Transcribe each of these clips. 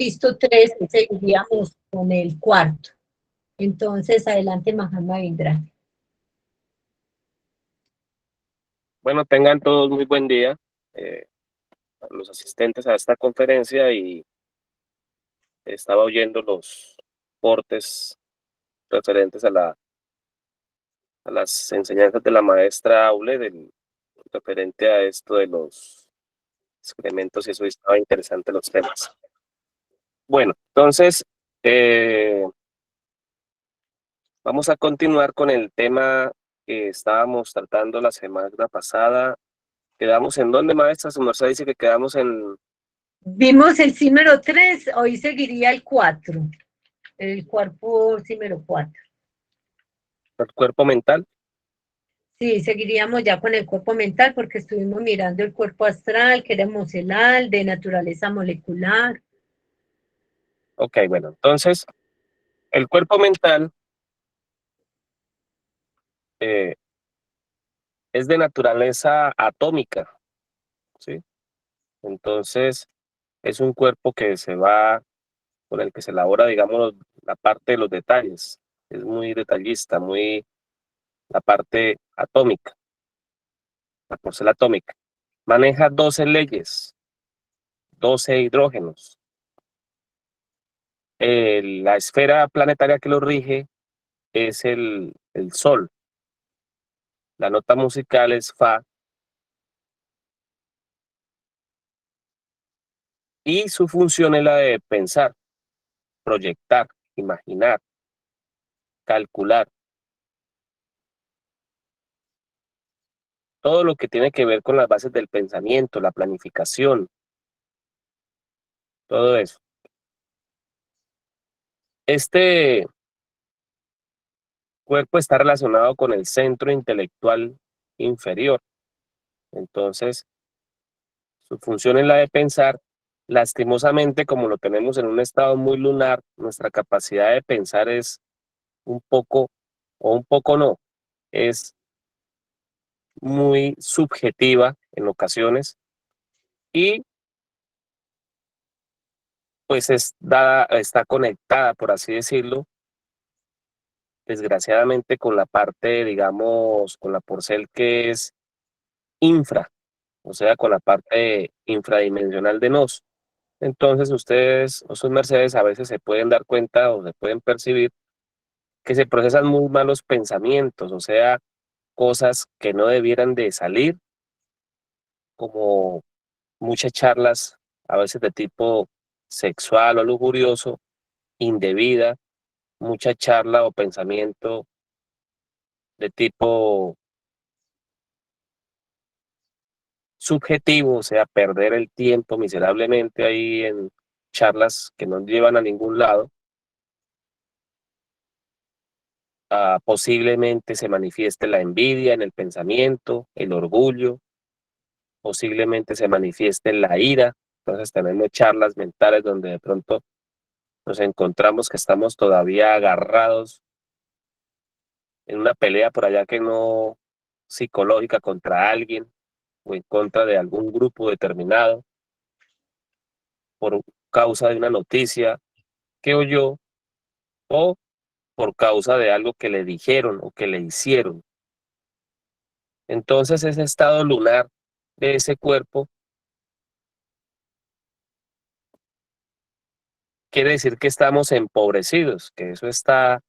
visto tres, seguiríamos con el cuarto. Entonces, adelante, Mahatma Indra. Bueno, tengan todos muy buen día, a los asistentes a esta conferencia, y estaba oyendo los portes referentes a las enseñanzas de la maestra Aule, referente a esto de los excrementos, y eso estaba interesante los temas. Bueno, entonces, vamos a continuar con el tema que estábamos tratando la semana pasada. ¿Quedamos en dónde, maestra? Su merced dice que quedamos en... Vimos el símero 3, hoy seguiría el 4, el cuerpo símero 4. el cuerpo mental. Sí, seguiríamos ya con el cuerpo mental porque estuvimos mirando el cuerpo astral, que era emocional, de naturaleza molecular. Ok, bueno, entonces, el cuerpo mental eh, es de naturaleza atómica, ¿sí? Entonces, es un cuerpo que se va, con el que se elabora, digamos, la parte de los detalles. Es muy detallista, muy la parte atómica, la porcela atómica. Maneja 12 leyes, 12 hidrógenos. La esfera planetaria que lo rige es el Sol. La nota musical es Fa. Y su función es la de pensar, proyectar, imaginar, calcular. Todo lo que tiene que ver con las bases del pensamiento, la planificación, todo eso. Este cuerpo está relacionado con el centro intelectual inferior. Entonces, su función es la de pensar. Lastimosamente, como lo tenemos en un estado muy lunar, nuestra capacidad de pensar es un poco, o un poco no, es muy subjetiva en ocasiones, y pues está conectada, por así decirlo, desgraciadamente, con la parte, digamos, con la porcel que es infra, o sea, con la parte infradimensional de nos. Entonces ustedes o sus mercedes a veces se pueden dar cuenta o se pueden percibir que se procesan muy malos pensamientos, o sea, cosas que no debieran de salir, como muchas charlas, a veces de tipo sexual o lujurioso, indebida, mucha charla o pensamiento de tipo subjetivo, o sea, perder el tiempo miserablemente ahí en charlas que no llevan a ningún lado. Posiblemente se manifieste la envidia en el pensamiento, el orgullo, posiblemente se manifieste la ira. Entonces tenemos charlas mentales donde de pronto nos encontramos que estamos todavía agarrados en una pelea por allá que no psicológica contra alguien o en contra de algún grupo determinado por causa de una noticia que oyó o por causa de algo que le dijeron o que le hicieron. Entonces ese estado lunar de ese cuerpo quiere decir que estamos empobrecidos, que eso está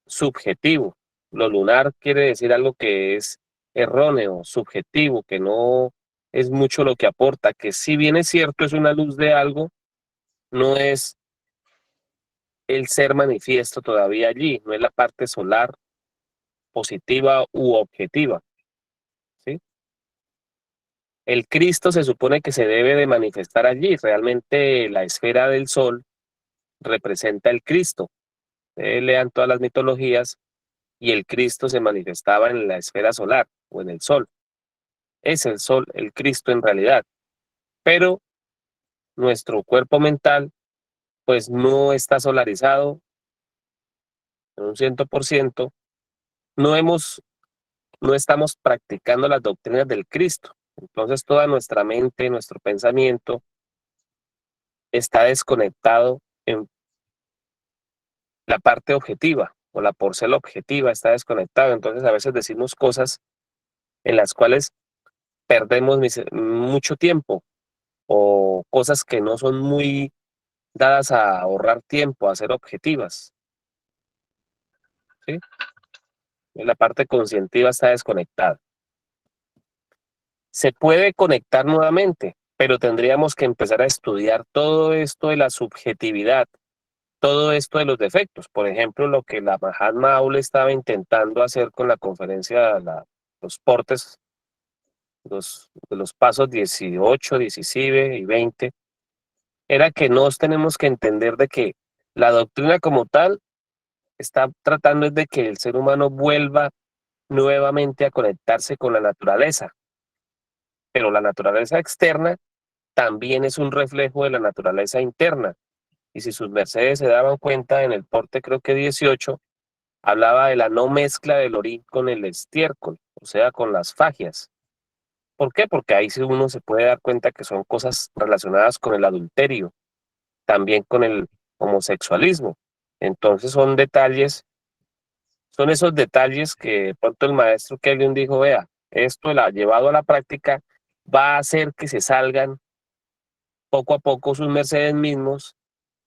subjetivo. Lo lunar quiere decir algo que es erróneo, subjetivo, que no es mucho lo que aporta, que si bien es cierto es una luz de algo, no es el ser manifiesto todavía allí, no es la parte solar positiva u objetiva, ¿sí? El Cristo se supone que se debe de manifestar allí. Realmente la esfera del Sol representa el Cristo. Lean todas las mitologías y el Cristo se manifestaba en la esfera solar o en el Sol. Es el Sol, el Cristo en realidad. Pero nuestro cuerpo mental pues no está solarizado en un 100%. No hemos, no estamos practicando las doctrinas del Cristo. Entonces toda nuestra mente, nuestro pensamiento está desconectado en la parte objetiva o la porción objetiva está desconectado. Entonces a veces decimos cosas en las cuales perdemos mucho tiempo o cosas que no son muy dadas a ahorrar tiempo, a ser objetivas, ¿sí? La parte conscientiva está desconectada. Se puede conectar nuevamente, pero tendríamos que empezar a estudiar todo esto de la subjetividad, todo esto de los defectos. Por ejemplo, lo que la Mahatma Aule estaba intentando hacer con la conferencia, los portes, de los pasos 18, 17 y 20, era que nos tenemos que entender de que la doctrina como tal está tratando de que el ser humano vuelva nuevamente a conectarse con la naturaleza, pero la naturaleza externa también es un reflejo de la naturaleza interna. Y si sus mercedes se daban cuenta, en el porte creo que 18, hablaba de la no mezcla del orín con el estiércol, o sea, con las fagias. ¿Por qué? Porque ahí sí uno se puede dar cuenta que son cosas relacionadas con el adulterio, también con el homosexualismo. Entonces son esos detalles que de pronto el maestro Kelly dijo, vea, esto llevado a la práctica va a hacer que se salgan poco a poco sus mercedes mismos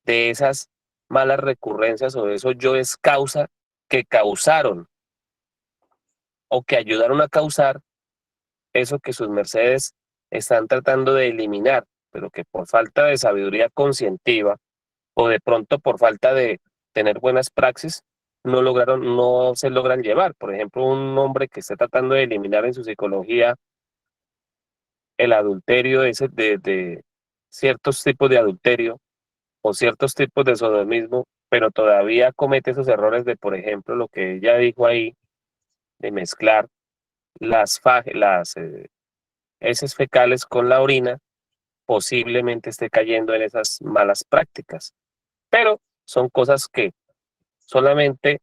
de esas malas recurrencias o de esos yoes causa que causaron o que ayudaron a causar eso que sus mercedes están tratando de eliminar, pero que por falta de sabiduría conscientiva o de pronto por falta de tener buenas praxis, no se logran llevar. Por ejemplo, un hombre que esté tratando de eliminar en su psicología el adulterio, de ciertos tipos de adulterio o ciertos tipos de sodomismo, pero todavía comete esos errores de, por ejemplo, lo que ella dijo ahí, de mezclar las heces fecales con la orina, posiblemente esté cayendo en esas malas prácticas. Pero son cosas que solamente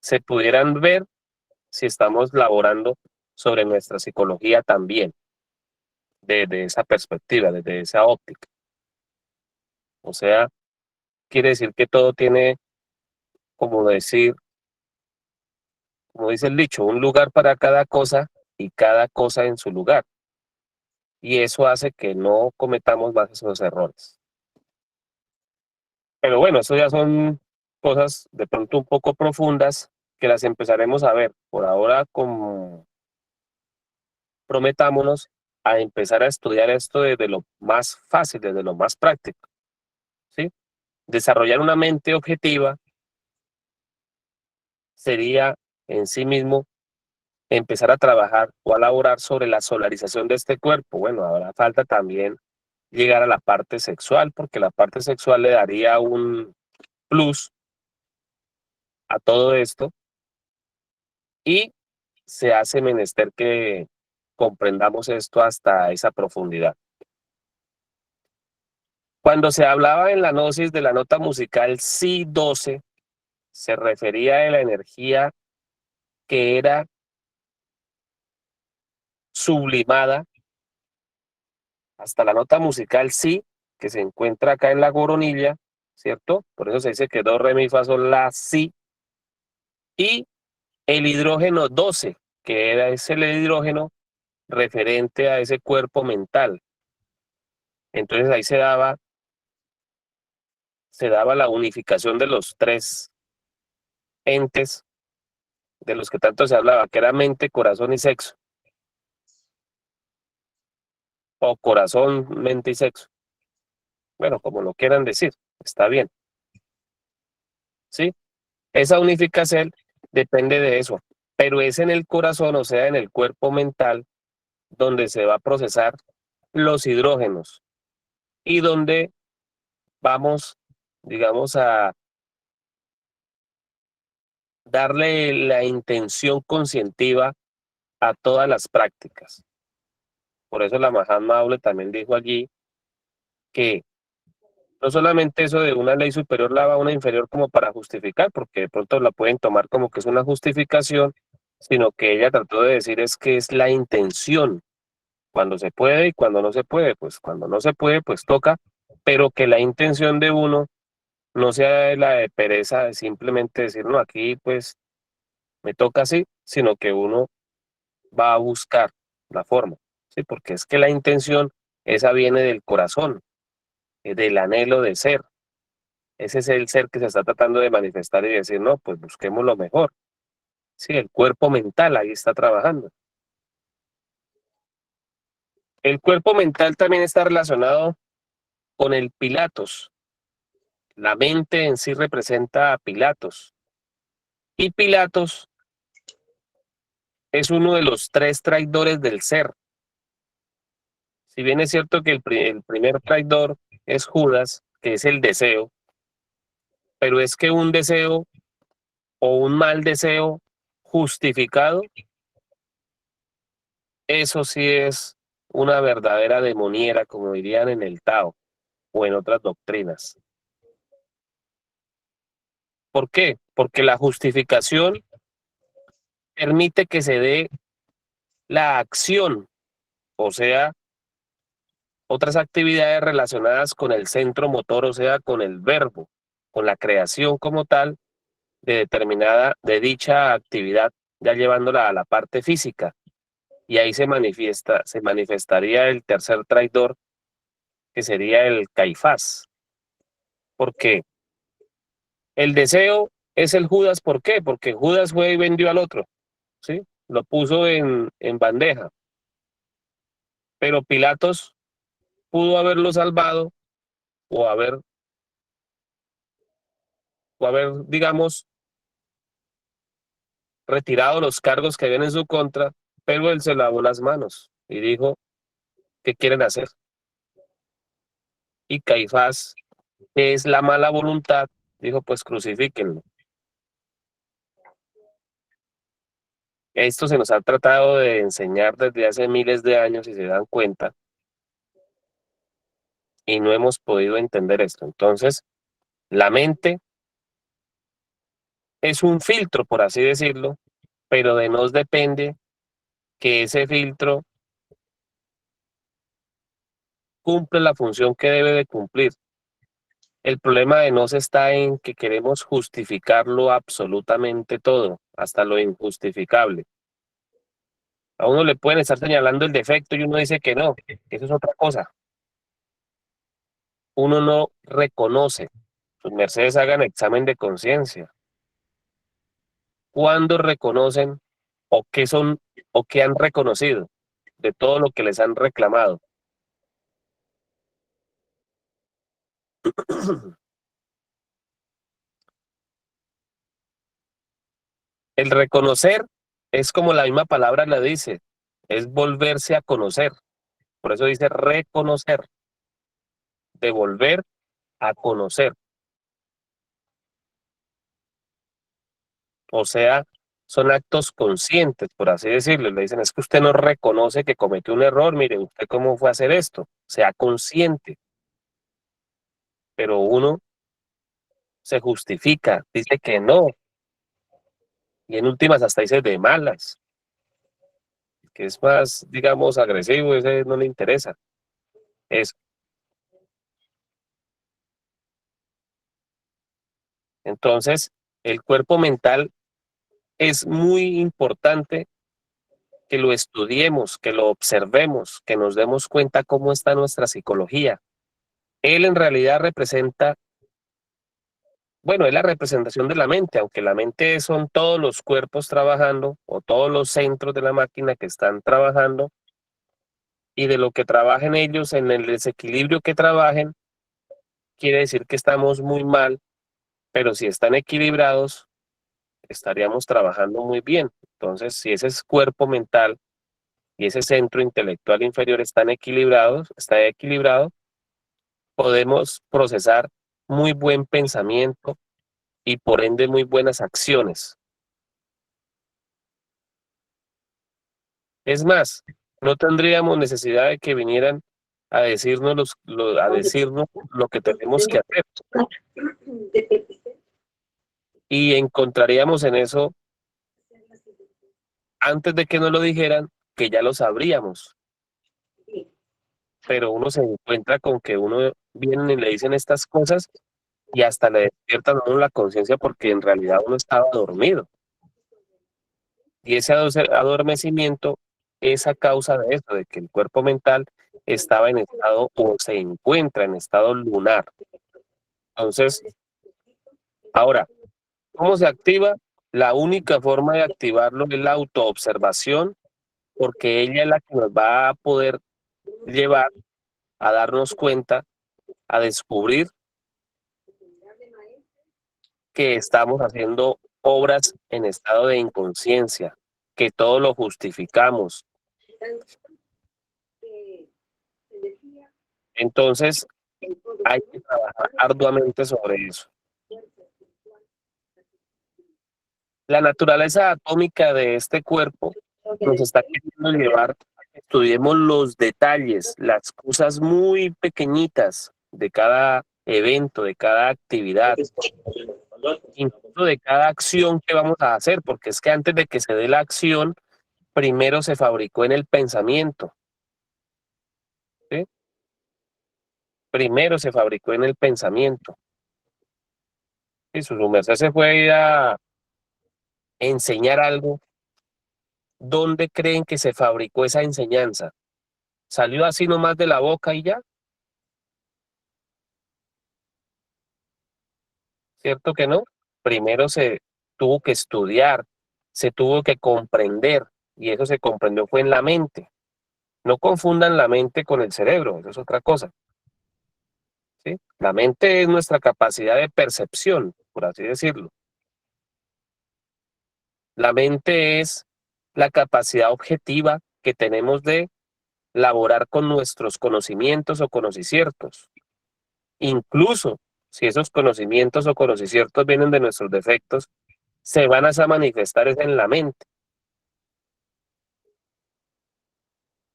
se pudieran ver si estamos laborando sobre nuestra psicología también, desde esa perspectiva, desde esa óptica. O sea, quiere decir que todo tiene, como decir, como dice el dicho, un lugar para cada cosa y cada cosa en su lugar. Y eso hace que no cometamos más esos errores. Pero bueno, eso ya son cosas de pronto un poco profundas que las empezaremos a ver. Por ahora, como prometámonos a empezar a estudiar esto desde lo más fácil, desde lo más práctico, ¿sí? Desarrollar una mente objetiva sería en sí mismo empezar a trabajar o a elaborar sobre la solarización de este cuerpo. Bueno, ahora falta también llegar a la parte sexual, porque la parte sexual le daría un plus a todo esto y se hace menester que comprendamos esto hasta esa profundidad. Cuando se hablaba en la gnosis de la nota musical Si 12, se refería a la energía que era sublimada hasta la nota musical Si, que se encuentra acá en la coronilla, ¿cierto? Por eso se dice que do, re, mi, fa, sol, la, si, y el hidrógeno 12, que era ese el hidrógeno referente a ese cuerpo mental. Entonces ahí se daba la unificación de los tres entes de los que tanto se hablaba, que era mente, corazón y sexo, o corazón, mente y sexo. Bueno, como lo quieran decir, está bien, ¿sí? Esa unificación depende de eso, pero es en el corazón, o sea, en el cuerpo mental, donde se va a procesar los hidrógenos y donde vamos, digamos, a darle la intención conscientiva a todas las prácticas. Por eso la Mahatma Aule también dijo allí que no solamente eso de una ley superior lava a una inferior como para justificar, porque de pronto la pueden tomar como que es una justificación, sino que ella trató de decir es que es la intención, cuando se puede y cuando no se puede, pues cuando no se puede, pues toca pero que la intención de uno no sea la de pereza de simplemente decir, no, aquí pues me toca así, sino que uno va a buscar la forma, ¿sí? Porque es que la intención, esa viene del corazón, del anhelo de ser. Ese es el ser que se está tratando de manifestar y decir, no, pues busquemos lo mejor. Sí, el cuerpo mental ahí está trabajando. El cuerpo mental también está relacionado con el Pilatos. La mente en sí representa a Pilatos. Y Pilatos es uno de los tres traidores del ser. Si bien es cierto que el primer traidor es Judas, que es el deseo, pero es que un deseo o un mal deseo justificado, eso sí es una verdadera demoniera, como dirían en el Tao o en otras doctrinas. ¿Por qué? Porque la justificación permite que se dé la acción, o sea, otras actividades relacionadas con el centro motor, o sea, con el verbo, con la creación como tal de dicha actividad, ya llevándola a la parte física. Y ahí se manifestaría el tercer traidor, que sería el Caifás. Porque el deseo es el Judas, ¿por qué? Porque Judas fue y vendió al otro, ¿sí? Lo puso en bandeja. Pero Pilatos pudo haberlo salvado o digamos, retirado los cargos que habían en su contra, pero él se lavó las manos y dijo, ¿qué quieren hacer? Y Caifás, que es la mala voluntad, dijo, pues crucifíquenlo. Esto se nos ha tratado de enseñar desde hace miles de años, y se dan cuenta, y no hemos podido entender esto. Entonces, la mente es un filtro, por así decirlo, pero de nos depende que ese filtro cumple la función que debe de cumplir. El problema de nos está en que queremos justificarlo absolutamente todo, hasta lo injustificable. A uno le pueden estar señalando el defecto y uno dice que no, eso es otra cosa. Uno no reconoce. Sus mercedes hagan examen de conciencia. ¿Cuándo reconocen o qué son o qué han reconocido de todo lo que les han reclamado? El reconocer es como la misma palabra la dice, es volverse a conocer. Por eso dice reconocer, de volver a conocer. O sea, son actos conscientes, por así decirlo. Le dicen, es que usted no reconoce que cometió un error, mire, usted cómo fue a hacer esto. Sea consciente, pero uno se justifica, dice que no, y en últimas hasta dice de malas, que es más, digamos, agresivo, ese no le interesa. Eso. Entonces, el cuerpo mental es muy importante que lo estudiemos, que lo observemos, que nos demos cuenta cómo está nuestra psicología. Él en realidad representa, bueno, es la representación de la mente, aunque la mente son todos los cuerpos trabajando o todos los centros de la máquina que están trabajando, y de lo que trabajen ellos, en el desequilibrio que trabajen, quiere decir que estamos muy mal, pero si están equilibrados, estaríamos trabajando muy bien. Entonces, si ese es cuerpo mental y ese centro intelectual inferior están equilibrados, está equilibrado, podemos procesar muy buen pensamiento y por ende muy buenas acciones. Es más, no tendríamos necesidad de que vinieran a decirnos, a decirnos lo que tenemos que hacer, y encontraríamos en eso, antes de que nos lo dijeran, que ya lo sabríamos. pero uno se encuentra con que uno viene y le dicen estas cosas y hasta le despiertan a uno la conciencia porque en realidad uno estaba dormido. Y ese adormecimiento es a causa de eso, de que el cuerpo mental estaba en estado o se encuentra en estado lunar. Entonces, ahora, ¿cómo se activa? La única forma de activarlo es la autoobservación, porque ella es la que nos va a poder llevar a darnos cuenta, a descubrir que estamos haciendo obras en estado de inconsciencia, que todo lo justificamos. Entonces, hay que trabajar arduamente sobre eso. La naturaleza atómica de este cuerpo nos está queriendo llevar a que estudiemos los detalles, las cosas muy pequeñitas de cada evento, de cada actividad, incluso de cada acción que vamos a hacer, porque es que antes de que se dé la acción, primero se fabricó en el pensamiento, ¿sí? Primero se fabricó en el pensamiento. Y su merced se fue a ir a enseñar algo. ¿Dónde creen que se fabricó esa enseñanza? ¿Salió así nomás de la boca y ya? ¿Cierto que no? Primero se tuvo que estudiar, se tuvo que comprender, y eso se comprendió fue en la mente. No confundan la mente con el cerebro, eso es otra cosa, ¿sí? La mente es nuestra capacidad de percepción, por así decirlo. La mente es la capacidad objetiva que tenemos de laborar con nuestros conocimientos o conociciertos. Incluso si esos conocimientos o conociciertos vienen de nuestros defectos, se van a manifestar es en la mente,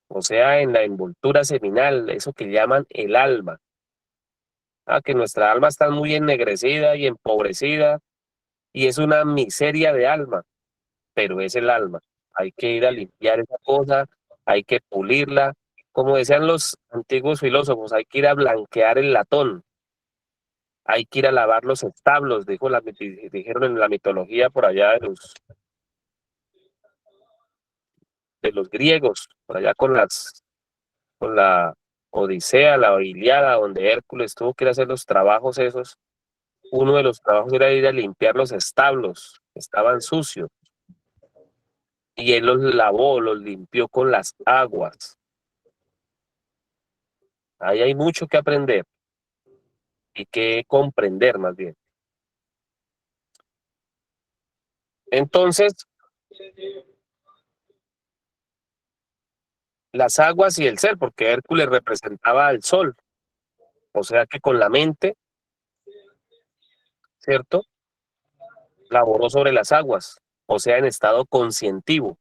o sea, en la envoltura seminal, eso que llaman el alma. Que nuestra alma está muy ennegrecida y empobrecida y es una miseria de alma, pero es el alma. Hay que ir a limpiar esa cosa, hay que pulirla. Como decían los antiguos filósofos, hay que ir a blanquear el latón, hay que ir a lavar los establos, dijeron en la mitología por allá de los griegos, por allá con la Odisea, la Ilíada, donde Hércules tuvo que ir a hacer los trabajos esos. Uno de los trabajos era ir a limpiar los establos, que estaban sucios, y él los lavó, los limpió con las aguas. Ahí hay mucho que aprender y que comprender más bien. Entonces, las aguas y el ser, porque Hércules representaba al sol, o sea que con la mente, ¿cierto? Laboró sobre las aguas, o sea, en estado conscientivo.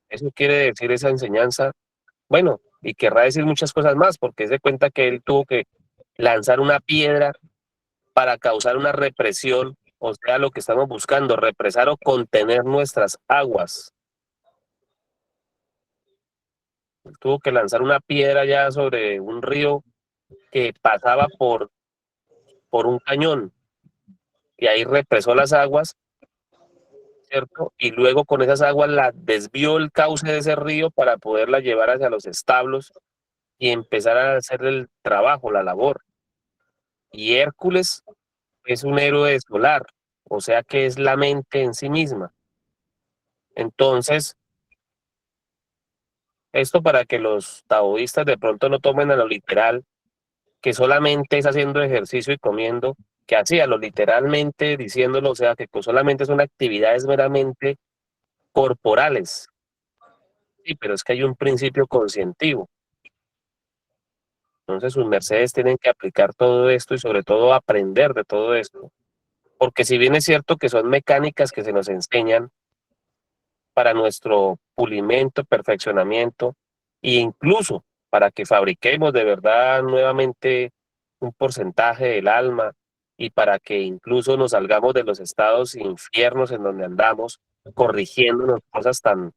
Eso quiere decir esa enseñanza, bueno, y querrá decir muchas cosas más, porque se cuenta que él tuvo que lanzar una piedra para causar una represión, o sea, lo que estamos buscando, represar o contener nuestras aguas. Tuvo que lanzar una piedra ya sobre un río que pasaba por un cañón y ahí represó las aguas, ¿cierto? Y luego con esas aguas la desvió el cauce de ese río para poderla llevar hacia los establos y empezar a hacer el trabajo, la labor. Y Hércules es un héroe solar, o sea que es la mente en sí misma. Entonces, esto para que los taoístas de pronto no tomen a lo literal, que solamente es haciendo ejercicio y comiendo, que así a lo literalmente diciéndolo, o sea, que solamente son actividades meramente corporales. Sí, pero es que hay un principio conscientivo. Entonces sus mercedes tienen que aplicar todo esto y sobre todo aprender de todo esto. Porque si bien es cierto que son mecánicas que se nos enseñan para nuestro pulimento, perfeccionamiento e incluso para que fabriquemos de verdad nuevamente un porcentaje del alma y para que incluso nos salgamos de los estados infiernos en donde andamos, corrigiéndonos cosas tan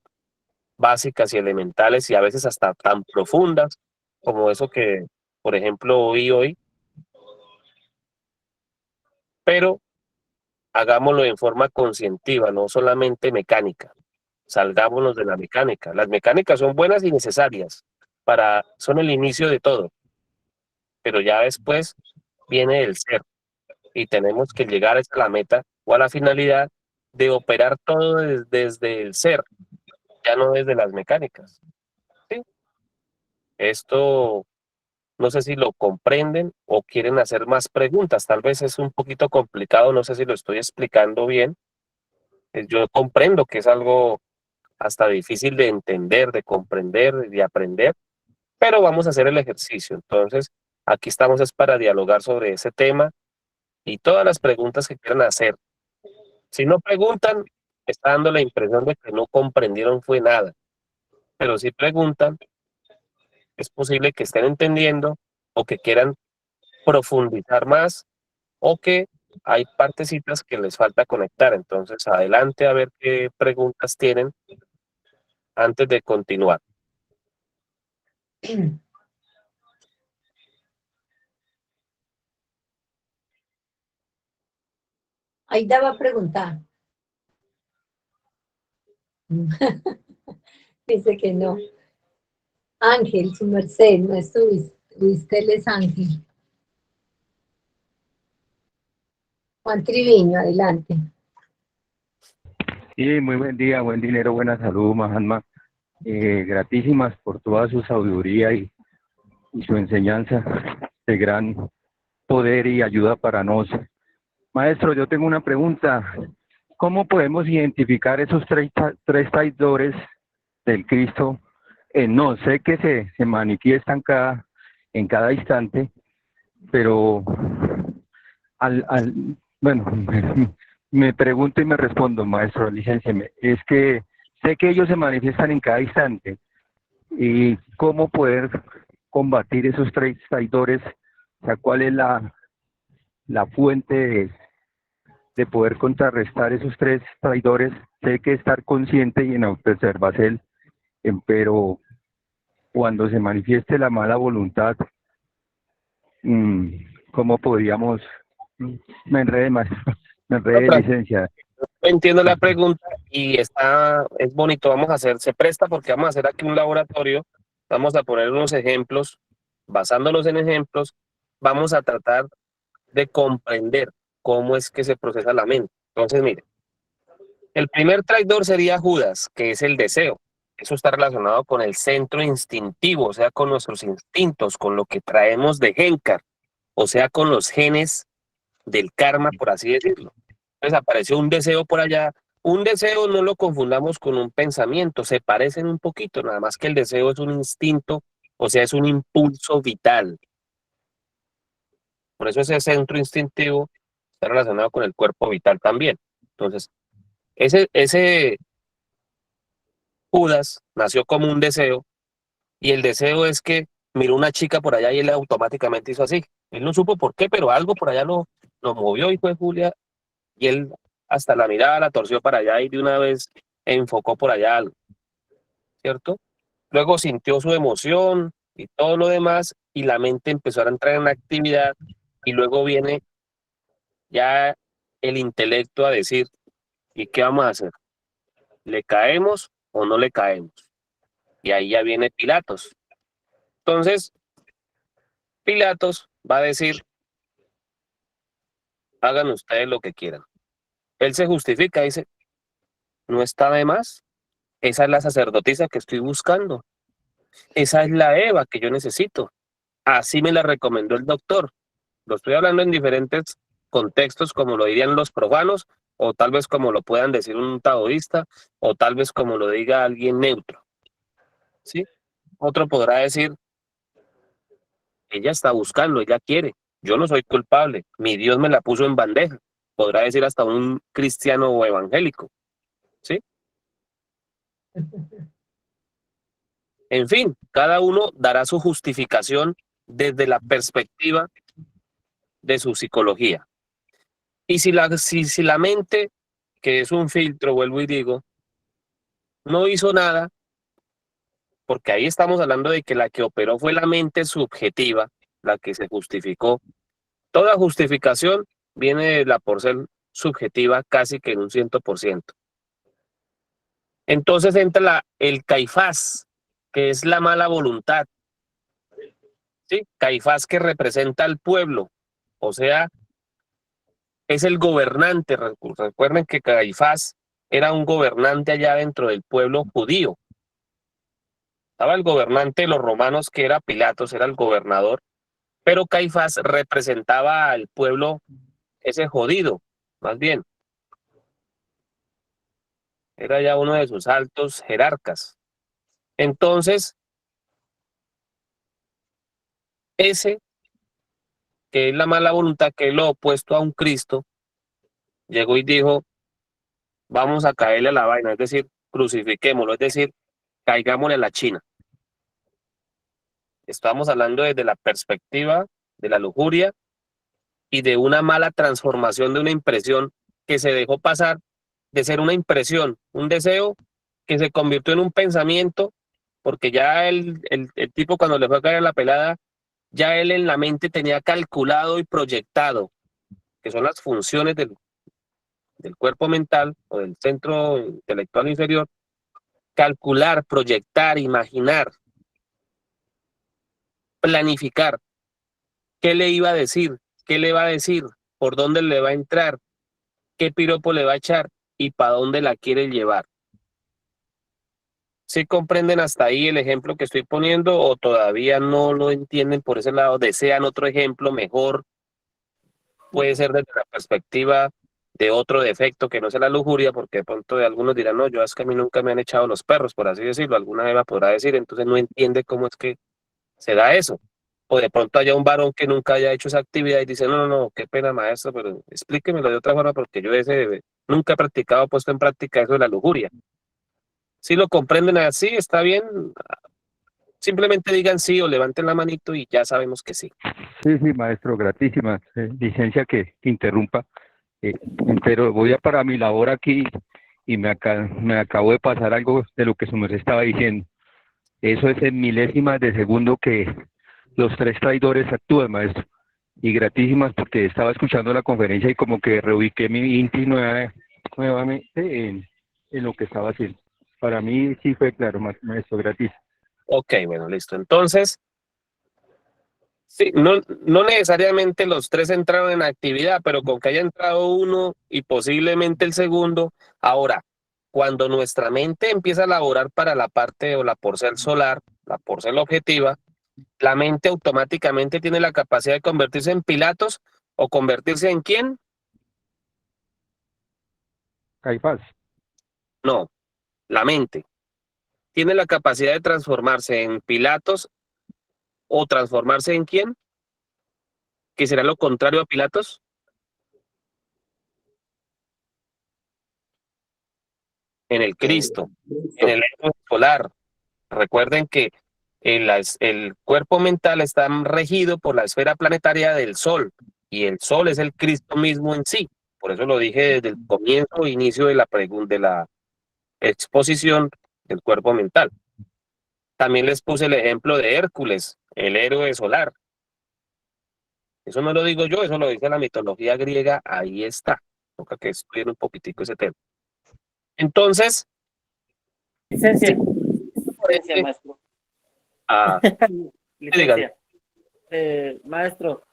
básicas y elementales y a veces hasta tan profundas, como eso que, por ejemplo, oí hoy, pero hagámoslo en forma conscientiva, no solamente mecánica. Salgámonos de la mecánica. Las mecánicas son buenas y necesarias son el inicio de todo, pero ya después viene el ser y tenemos que llegar a la meta o a la finalidad de operar todo desde el ser, ya no desde las mecánicas. ¿Sí? Esto no sé si lo comprenden o quieren hacer más preguntas. Tal vez es un poquito complicado, no sé si lo estoy explicando bien. Yo comprendo que es algo hasta difícil de entender, de comprender, de aprender, pero vamos a hacer el ejercicio. Entonces, aquí estamos es para dialogar sobre ese tema y todas las preguntas que quieran hacer. Si no preguntan, está dando la impresión de que no comprendieron fue nada, pero si preguntan, es posible que estén entendiendo o que quieran profundizar más o que hay partecitas que les falta conectar. Entonces, adelante a ver qué preguntas tienen antes de continuar. Aida va a preguntar. Dice que no. Ángel, su merced, no estuviste, él es Ángel. Juan Triviño, adelante. Sí, muy buen día, buen dinero, buena salud, Mahatma. Gratísimas por toda su sabiduría y su enseñanza de gran poder y ayuda para nosotros. Maestro, yo tengo una pregunta. ¿Cómo podemos identificar esos tres traidores del Cristo? No sé que se manifiestan en cada instante, pero bueno, me pregunto y me respondo, maestro, licéncieme. Es que sé que ellos se manifiestan en cada instante y cómo poder combatir esos tres traidores, o sea, cuál es la fuente de poder contrarrestar esos tres traidores. Sé que estar consciente y en autoobservación, pero cuando se manifieste la mala voluntad, ¿cómo podríamos? Me enredé, maestro, me enredé, licencia. Entiendo la pregunta y es bonito, se presta porque vamos a hacer aquí un laboratorio, vamos a poner unos ejemplos, basándolos en ejemplos, vamos a tratar de comprender cómo es que se procesa la mente. Entonces, mire, el primer traidor sería Judas, que es el deseo. Eso está relacionado con el centro instintivo, o sea, con nuestros instintos, con lo que traemos de Genkar, o sea, con los genes del karma, por así decirlo. Entonces apareció un deseo por allá. Un deseo no lo confundamos con un pensamiento, se parecen un poquito, nada más que el deseo es un instinto, o sea, es un impulso vital. Por eso ese centro instintivo está relacionado con el cuerpo vital también. Entonces, ese Judas nació como un deseo y el deseo es que miró una chica por allá y él automáticamente hizo así. Él no supo por qué, pero algo por allá lo movió y fue Julia y él hasta la mirada la torció para allá y de una vez enfocó por allá algo, ¿cierto? Luego sintió su emoción y todo lo demás y la mente empezó a entrar en actividad y luego viene ya el intelecto a decir, ¿y qué vamos a hacer? ¿Le caemos o no le caemos? Y ahí ya viene Pilatos. Entonces, Pilatos va a decir, hagan ustedes lo que quieran. Él se justifica, dice, no está de más. Esa es la sacerdotisa que estoy buscando. Esa es la Eva que yo necesito. Así me la recomendó el doctor. Lo estoy hablando en diferentes contextos, como lo dirían los profanos, o tal vez como lo puedan decir un taoísta, o tal vez como lo diga alguien neutro. ¿Sí? Otro podrá decir, ella está buscando, ella quiere. Yo no soy culpable. Mi Dios me la puso en bandeja. Podrá decir hasta un cristiano o evangélico. ¿Sí? En fin, cada uno dará su justificación desde la perspectiva de su psicología. Y si la mente, que es un filtro, vuelvo y digo, no hizo nada, porque ahí estamos hablando de que la que operó fue la mente subjetiva, la que se justificó. Toda justificación viene de la por ser subjetiva casi que en un 100%. Entonces entra el Caifás, que es la mala voluntad, ¿sí? Caifás que representa al pueblo, o sea, es el gobernante. Recuerden que Caifás era un gobernante allá dentro del pueblo judío. Estaba el gobernante de los romanos, que era Pilatos, era el gobernador, pero Caifás representaba al pueblo ese jodido, más bien. Era ya uno de sus altos jerarcas. Entonces, ese que es la mala voluntad, que es lo opuesto a un Cristo, llegó y dijo, vamos a caerle a la vaina, es decir, crucifiquémoslo, es decir, caigámosle a la China. Estamos hablando desde la perspectiva de la lujuria y de una mala transformación de una impresión que se dejó pasar de ser una impresión, un deseo que se convirtió en un pensamiento, porque ya el tipo cuando le fue a caer la pelada, ya él en la mente tenía calculado y proyectado, que son las funciones del cuerpo mental o del centro intelectual inferior, calcular, proyectar, imaginar, planificar, qué le iba a decir, qué le va a decir, por dónde le va a entrar, qué piropo le va a echar y para dónde la quiere llevar. ¿Sí comprenden hasta ahí el ejemplo que estoy poniendo o todavía no lo entienden por ese lado? ¿Desean otro ejemplo mejor? Puede ser desde la perspectiva de otro defecto que no sea la lujuria, porque de pronto de algunos dirán, no, yo es que a mí nunca me han echado los perros, por así decirlo, alguna Eva podrá decir, entonces no entiende cómo es que se da eso. O de pronto haya un varón que nunca haya hecho esa actividad y dice, no, no, no, qué pena maestro, pero explíquemelo de otra forma porque yo nunca he practicado, puesto en práctica eso de la lujuria. Si lo comprenden así, está bien, simplemente digan sí o levanten la manito y ya sabemos que sí. Sí, sí, maestro, gratísima. Licencia que interrumpa. Pero voy a para mi labor aquí y me acabo de pasar algo de lo que su merced estaba diciendo. Eso es en milésimas de segundo que los tres traidores actúan, maestro. Y gratísimas porque estaba escuchando la conferencia y como que reubiqué mi inti nuevamente en lo que estaba haciendo. Para mí sí fue claro, maestro, gratis. Ok, bueno, listo. Entonces, sí, no necesariamente los tres entraron en actividad, pero con que haya entrado uno y posiblemente el segundo. Ahora, cuando nuestra mente empieza a laborar para la parte o la porcel solar, la porcel objetiva, la mente automáticamente tiene la capacidad de convertirse en Pilatos o convertirse en ¿quién? Caifás. No, la mente tiene la capacidad de transformarse en Pilatos o transformarse en ¿quién? Que será lo contrario a Pilatos, en el Cristo, en el héroe solar. Recuerden que el cuerpo mental está regido por la esfera planetaria del Sol y el Sol es el Cristo mismo en sí. Por eso lo dije desde el comienzo, inicio de la pregunta, de la exposición del cuerpo mental. También les puse el ejemplo de Hércules, el héroe solar. Eso no lo digo yo, eso lo dice la mitología griega, ahí está. Toca que estudien un poquitico ese tema. Entonces, Licencia, sí, licencia, maestro. ah, Licencia. Maestro,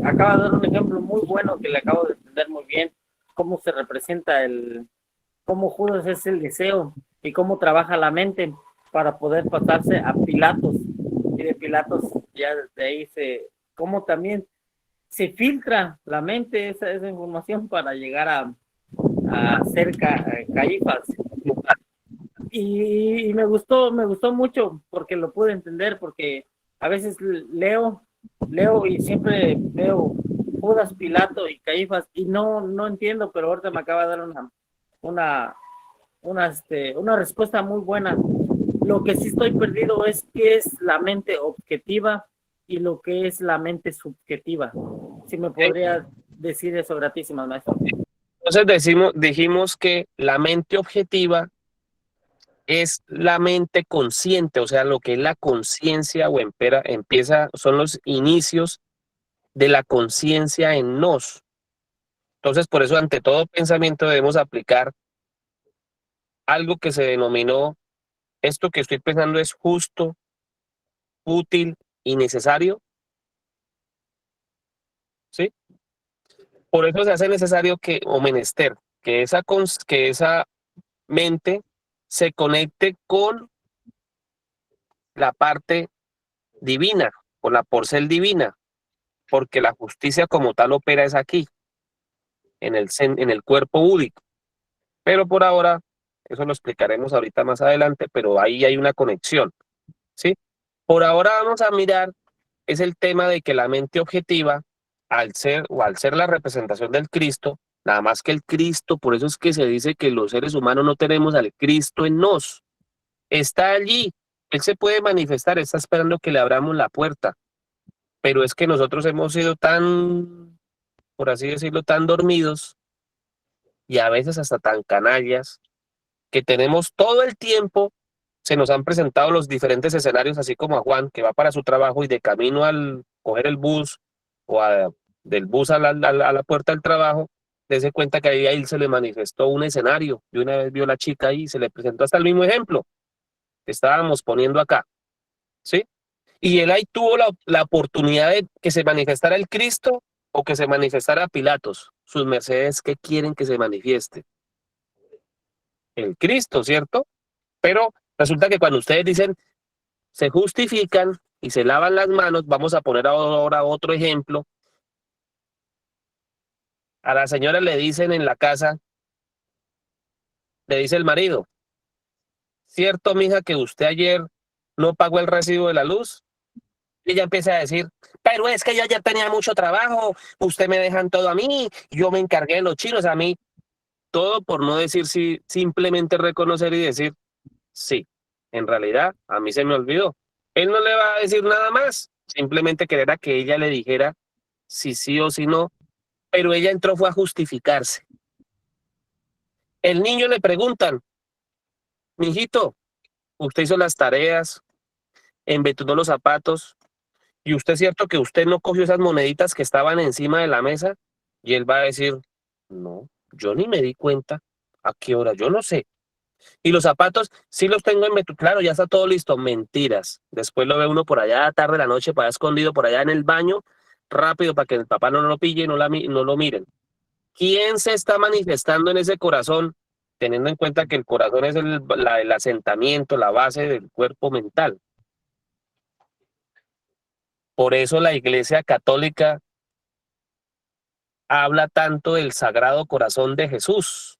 acaba de dar un ejemplo muy bueno que le acabo de entender muy bien, cómo se representa cómo Judas es el deseo y cómo trabaja la mente para poder pasarse a Pilatos. Y de Pilatos ya de ahí cómo también se filtra la mente esa información para llegar a ser Caifás. Y me gustó mucho porque lo pude entender, porque a veces leo y siempre veo Judas, Pilato y Caifás y no entiendo, pero ahorita me acaba de dar una respuesta muy buena. Lo que sí estoy perdido es qué es la mente objetiva y lo que es la mente subjetiva. Si me podría decir eso, gratísimas, maestro. entonces dijimos que la mente objetiva es la mente consciente, o sea, lo que es la conciencia o empieza, son los inicios de la conciencia en nos. Entonces, por eso, ante todo pensamiento debemos aplicar algo que se denominó, esto que estoy pensando es justo, útil y necesario, ¿sí? Por eso se hace necesario que, o menester, que esa mente se conecte con la parte divina, con la porcel divina, porque la justicia como tal opera es aquí, en el cuerpo único. Pero por ahora, eso lo explicaremos ahorita más adelante, pero ahí hay una conexión, ¿sí? Por ahora vamos a mirar, es el tema de que la mente objetiva, al ser la representación del Cristo, nada más que el Cristo, por eso es que se dice que los seres humanos no tenemos al Cristo en nos, está allí, Él se puede manifestar, está esperando que le abramos la puerta, pero es que nosotros hemos sido tan, por así decirlo, tan dormidos y a veces hasta tan canallas, que tenemos todo el tiempo, se nos han presentado los diferentes escenarios, así como a Juan, que va para su trabajo y de camino al coger el bus o del bus a la puerta del trabajo, dése cuenta que ahí a él se le manifestó un escenario y una vez vio a la chica ahí y se le presentó hasta el mismo ejemplo que estábamos poniendo acá, ¿sí? Y él ahí tuvo la oportunidad de que se manifestara el Cristo o que se manifestara Pilatos. Sus mercedes, ¿qué quieren que se manifieste? El Cristo, ¿cierto? Pero resulta que cuando ustedes dicen, se justifican y se lavan las manos, vamos a poner ahora otro ejemplo. A la señora le dicen en la casa, le dice el marido, ¿cierto, mija, que usted ayer no pagó el recibo de la luz? Y ella empieza a decir, pero es que yo ya tenía mucho trabajo, usted me dejan todo a mí, yo me encargué de los chinos, a mí, todo por no decir sí, simplemente reconocer y decir, sí, en realidad a mí se me olvidó. Él no le va a decir nada más, simplemente querer a que ella le dijera si sí o si no, pero ella entró fue a justificarse. El niño le preguntan, mijito, usted hizo las tareas, embetunó los zapatos, y usted es cierto que usted no cogió esas moneditas que estaban encima de la mesa, y él va a decir, no, yo ni me di cuenta, ¿a qué hora? Yo no sé. Y los zapatos, sí los tengo claro, ya está todo listo, mentiras. Después lo ve uno por allá tarde de la noche, para escondido por allá en el baño, rápido para que el papá no lo pille y no lo miren. ¿Quién se está manifestando en ese corazón? Teniendo en cuenta que el corazón es el asentamiento, la base del cuerpo mental. Por eso la Iglesia Católica habla tanto del Sagrado Corazón de Jesús.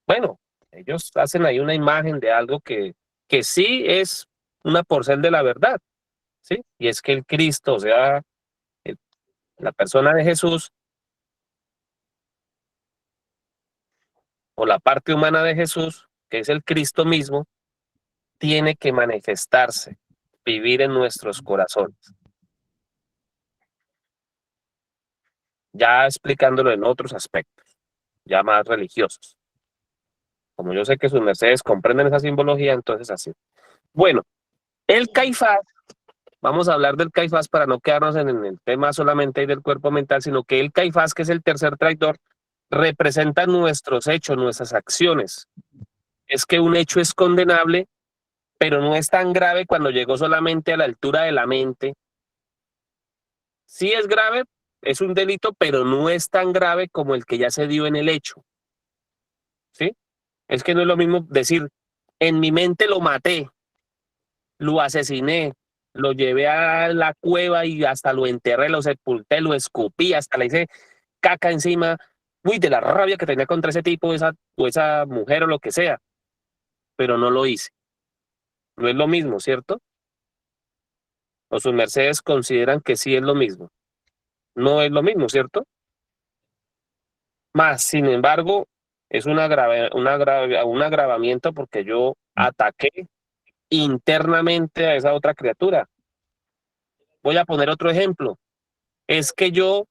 Bueno, ellos hacen ahí una imagen de algo que sí es una porción de la verdad, ¿sí? Y es que el Cristo, o sea, el- la persona de Jesús, o la parte humana de Jesús, que es el Cristo mismo, tiene que manifestarse, vivir en nuestros corazones. Ya explicándolo en otros aspectos, ya más religiosos. Como yo sé que sus mercedes comprenden esa simbología, entonces así. Bueno, el Caifás, vamos a hablar del Caifás para no quedarnos en el tema solamente del cuerpo mental, sino que el Caifás, que es el tercer traidor, representa nuestros hechos, nuestras acciones. Es que un hecho es condenable, pero no es tan grave cuando llegó solamente a la altura de la mente. Sí es grave, es un delito, pero no es tan grave como el que ya se dio en el hecho. ¿Sí? Es que no es lo mismo decir, en mi mente lo maté, lo asesiné, lo llevé a la cueva y hasta lo enterré, lo sepulté, lo escupí, hasta le hice caca encima, uy, de la rabia que tenía contra ese tipo, o esa mujer o lo que sea, pero no lo hice. No es lo mismo, ¿cierto? O sus mercedes consideran que sí es lo mismo. No es lo mismo, ¿cierto? Más, sin embargo, es un agravamiento porque yo ataqué internamente a esa otra criatura. Voy a poner otro ejemplo. Es que yo,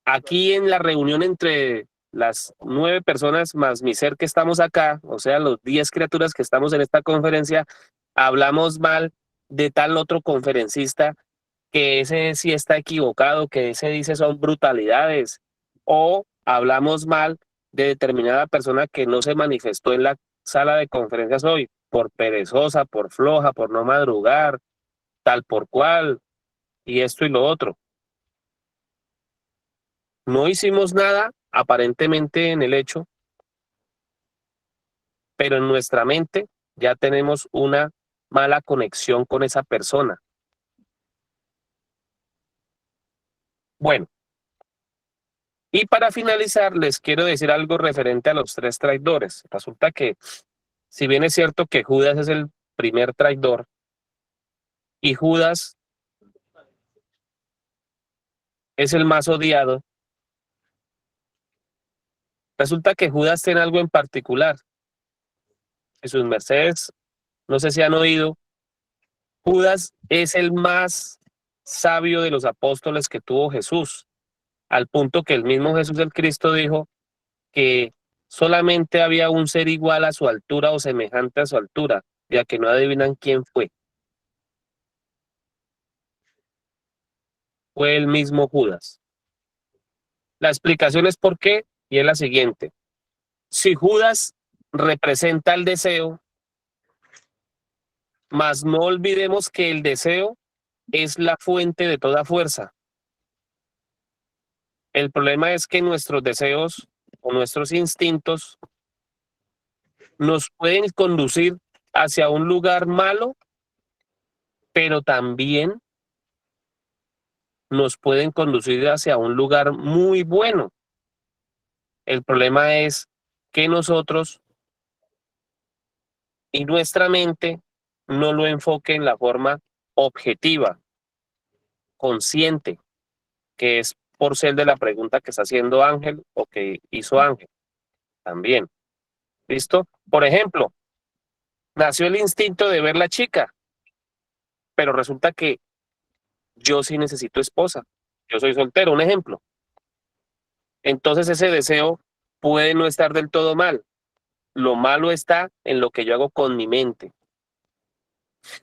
aquí en la reunión entre las 9 personas más mi ser que estamos acá, o sea, los 10 criaturas que estamos en esta conferencia, hablamos mal de tal otro conferencista, que ese sí está equivocado, que ese dice son brutalidades, o hablamos mal de determinada persona que no se manifestó en la sala de conferencias hoy, por perezosa, por floja, por no madrugar, tal por cual, y esto y lo otro. No hicimos nada aparentemente en el hecho, pero en nuestra mente ya tenemos una mala conexión con esa persona. Bueno, y para finalizar les quiero decir algo referente a los 3 traidores. Resulta que si bien es cierto que Judas es el primer traidor y Judas es el más odiado, resulta que Judas tiene algo en particular. Y sus mercedes, no sé si han oído, Judas es el más sabio de los apóstoles que tuvo Jesús, al punto que el mismo Jesús el Cristo dijo que solamente había un ser igual a su altura o semejante a su altura, ya que no adivinan quién fue. Fue el mismo Judas. La explicación es por qué, y es la siguiente. Si Judas representa el deseo, mas no olvidemos que el deseo es la fuente de toda fuerza. El problema es que nuestros deseos o nuestros instintos nos pueden conducir hacia un lugar malo, pero también nos pueden conducir hacia un lugar muy bueno. El problema es que nosotros y nuestra mente no lo enfoque en la forma objetiva, consciente, que es por ser de la pregunta que está haciendo Ángel o que hizo Ángel también. ¿Listo? Por ejemplo, nació el instinto de ver la chica, pero resulta que yo sí necesito esposa. Yo soy soltero, un ejemplo. Entonces ese deseo puede no estar del todo mal. Lo malo está en lo que yo hago con mi mente.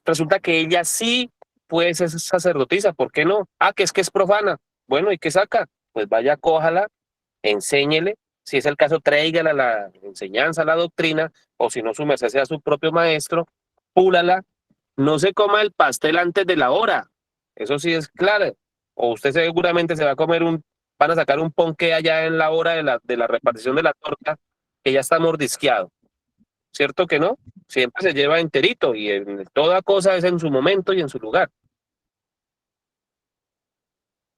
Resulta que ella sí puede ser sacerdotisa, ¿por qué no? Ah, que es profana. Bueno, ¿y qué saca? Pues vaya, cójala, enséñele. Si es el caso, tráigala la enseñanza, la doctrina, o si no, su merced sea su propio maestro, púlala. No se coma el pastel antes de la hora. Eso sí es claro. O usted seguramente se va a comer van a sacar un ponqué allá en la hora de la repartición de la torta, que ya está mordisqueado. ¿Cierto que no? Siempre se lleva enterito y en toda cosa es en su momento y en su lugar.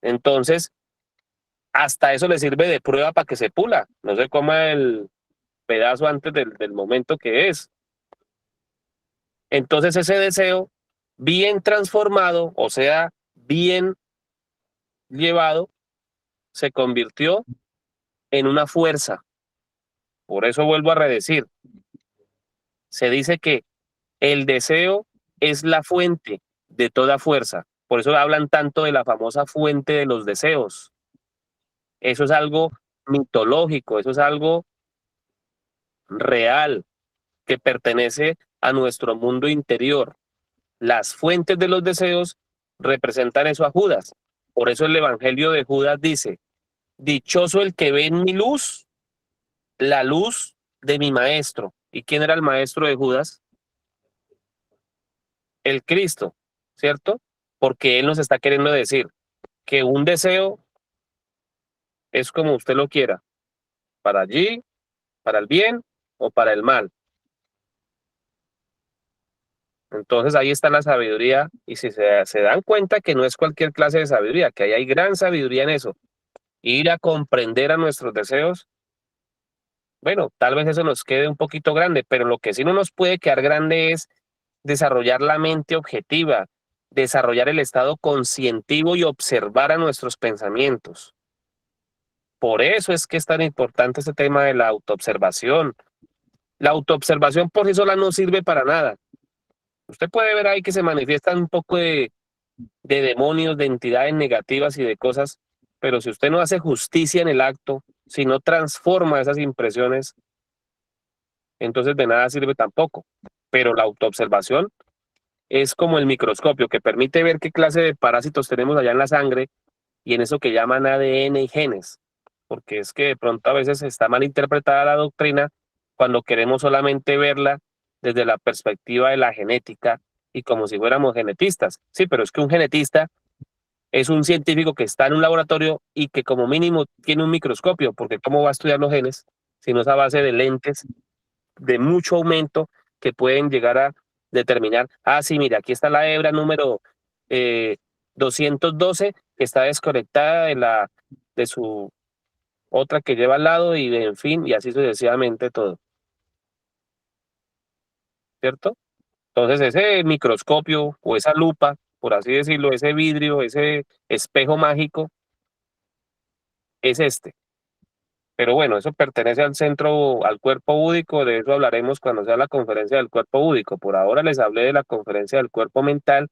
Entonces, hasta eso le sirve de prueba para que se pula. No se coma el pedazo antes del momento que es. Entonces ese deseo bien transformado, o sea, bien llevado, se convirtió en una fuerza. Por eso vuelvo a redecir. Se dice que el deseo es la fuente de toda fuerza. Por eso hablan tanto de la famosa fuente de los deseos. Eso es algo mitológico, eso es algo real que pertenece a nuestro mundo interior. Las fuentes de los deseos representan eso a Judas. Por eso el Evangelio de Judas dice, dichoso el que ve en mi luz, la luz de mi maestro. ¿Y quién era el maestro de Judas? El Cristo, ¿cierto? Porque él nos está queriendo decir que un deseo es como usted lo quiera, para allí, para el bien o para el mal. Entonces ahí está la sabiduría y si se dan cuenta que no es cualquier clase de sabiduría, que ahí hay gran sabiduría en eso, ir a comprender a nuestros deseos, bueno, tal vez eso nos quede un poquito grande, pero lo que sí no nos puede quedar grande es desarrollar la mente objetiva, desarrollar el estado conscientivo y observar a nuestros pensamientos. Por eso es que es tan importante este tema de la autoobservación. La autoobservación por sí sola no sirve para nada. Usted puede ver ahí que se manifiestan un poco de demonios, de entidades negativas y de cosas, pero si usted no hace justicia en el acto, si no transforma esas impresiones, entonces de nada sirve tampoco. Pero la autoobservación es como el microscopio que permite ver qué clase de parásitos tenemos allá en la sangre y en eso que llaman ADN y genes, porque es que de pronto a veces está mal interpretada la doctrina cuando queremos solamente verla desde la perspectiva de la genética y como si fuéramos genetistas. Sí, pero es que un genetista es un científico que está en un laboratorio y que como mínimo tiene un microscopio, porque ¿cómo va a estudiar los genes si no es a base de lentes de mucho aumento que pueden llegar a determinar, ah, sí, mira, aquí está la hebra número eh, 212 que está desconectada de su otra que lleva al lado y en fin, y así sucesivamente todo, ¿cierto? Entonces ese microscopio o esa lupa, por así decirlo, ese vidrio, ese espejo mágico, es este. Pero bueno, eso pertenece al centro, al cuerpo búdico, de eso hablaremos cuando sea la conferencia del cuerpo búdico. Por ahora les hablé de la conferencia del cuerpo mental.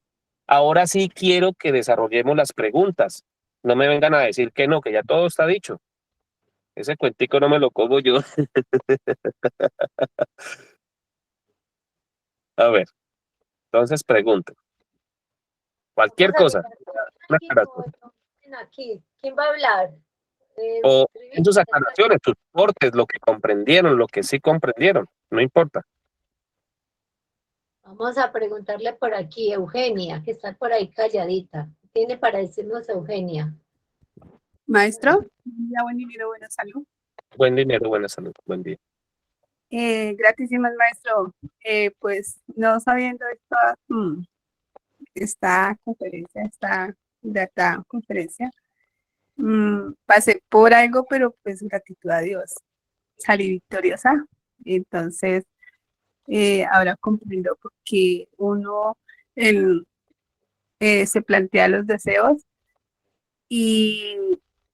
Ahora sí quiero que desarrollemos las preguntas. No me vengan a decir que no, que ya todo está dicho. Ese cuentico no me lo como yo. A ver, entonces pregunten. Cualquier Vamos a cosa. mirar Una aquí, aclaración. aquí. ¿Quién va a hablar? O en sus Trivi, aclaraciones, sus aportes, lo que comprendieron, lo que sí comprendieron. No importa. vamos a preguntarle por aquí, Eugenia, que está por ahí calladita. ¿Qué tiene para decirnos Eugenia? Maestro, ya buen dinero, buena salud. Buen dinero, buena salud. Buen día. Gratísimas, maestro. Pues no sabiendo esta conferencia, esta data conferencia, pasé por algo, pero pues gratitud a Dios. Salí victoriosa. Entonces, ahora comprendo por qué uno el, se plantea los deseos y,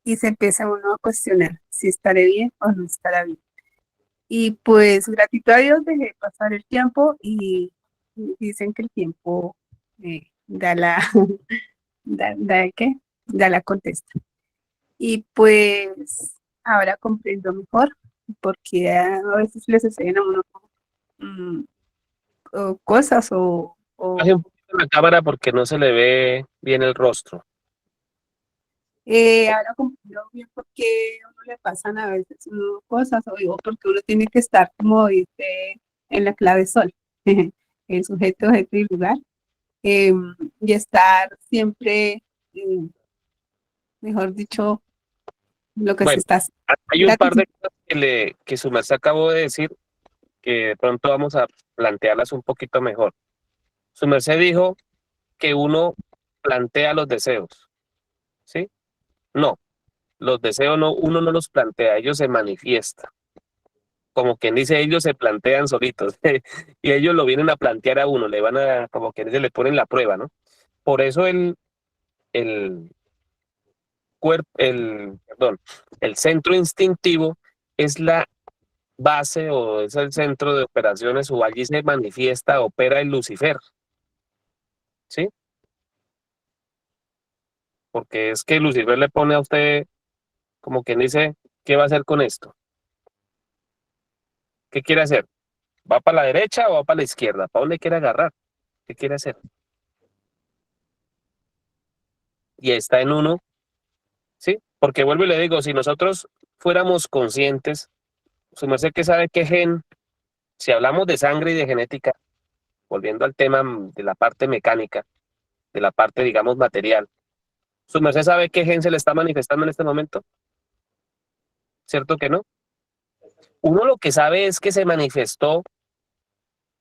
y se empieza uno a cuestionar si estaré bien o no estará bien. Y pues gratitud a Dios dejé pasar el tiempo y dicen que el tiempo da la, ¿qué? Da la contesta. Y pues ahora comprendo mejor porque a veces le suceden a uno mm, o cosas Baje un poquito la cámara porque no se le ve bien el rostro. ahora comprendo bien por qué a uno le pasan a veces cosas o digo porque uno tiene que estar como dice en la clave sol, el sujeto, objeto y lugar. Y estar siempre, mejor dicho, lo que se Bueno, está haciendo. hay un par Gratis. de cosas que su merced acabó de decir que de pronto vamos a plantearlas un poquito mejor. Su merced dijo que uno plantea los deseos, ¿sí? No, los deseos no, uno no los plantea, ellos se manifiestan. Como quien dice, ellos se plantean solitos y ellos lo vienen a plantear a uno, le van a, como quien dice, le ponen la prueba, ¿no? Por eso el perdón, el centro instintivo es la base o es el centro de operaciones o allí se manifiesta, opera el Lucifer, ¿sí? Porque es que Lucifer le pone a usted como quien dice, ¿qué va a hacer con esto? ¿Qué quiere hacer? ¿Va para la derecha o va para la izquierda? ¿Para dónde quiere agarrar? ¿Qué quiere hacer? Y está en uno, ¿sí? Porque vuelvo y le digo, si nosotros fuéramos conscientes, su merced que sabe qué gen, si hablamos de sangre y de genética, volviendo al tema de la parte mecánica, de la parte, digamos, material, su merced sabe qué gen se le está manifestando en este momento, ¿cierto que no? Uno lo que sabe es que se manifestó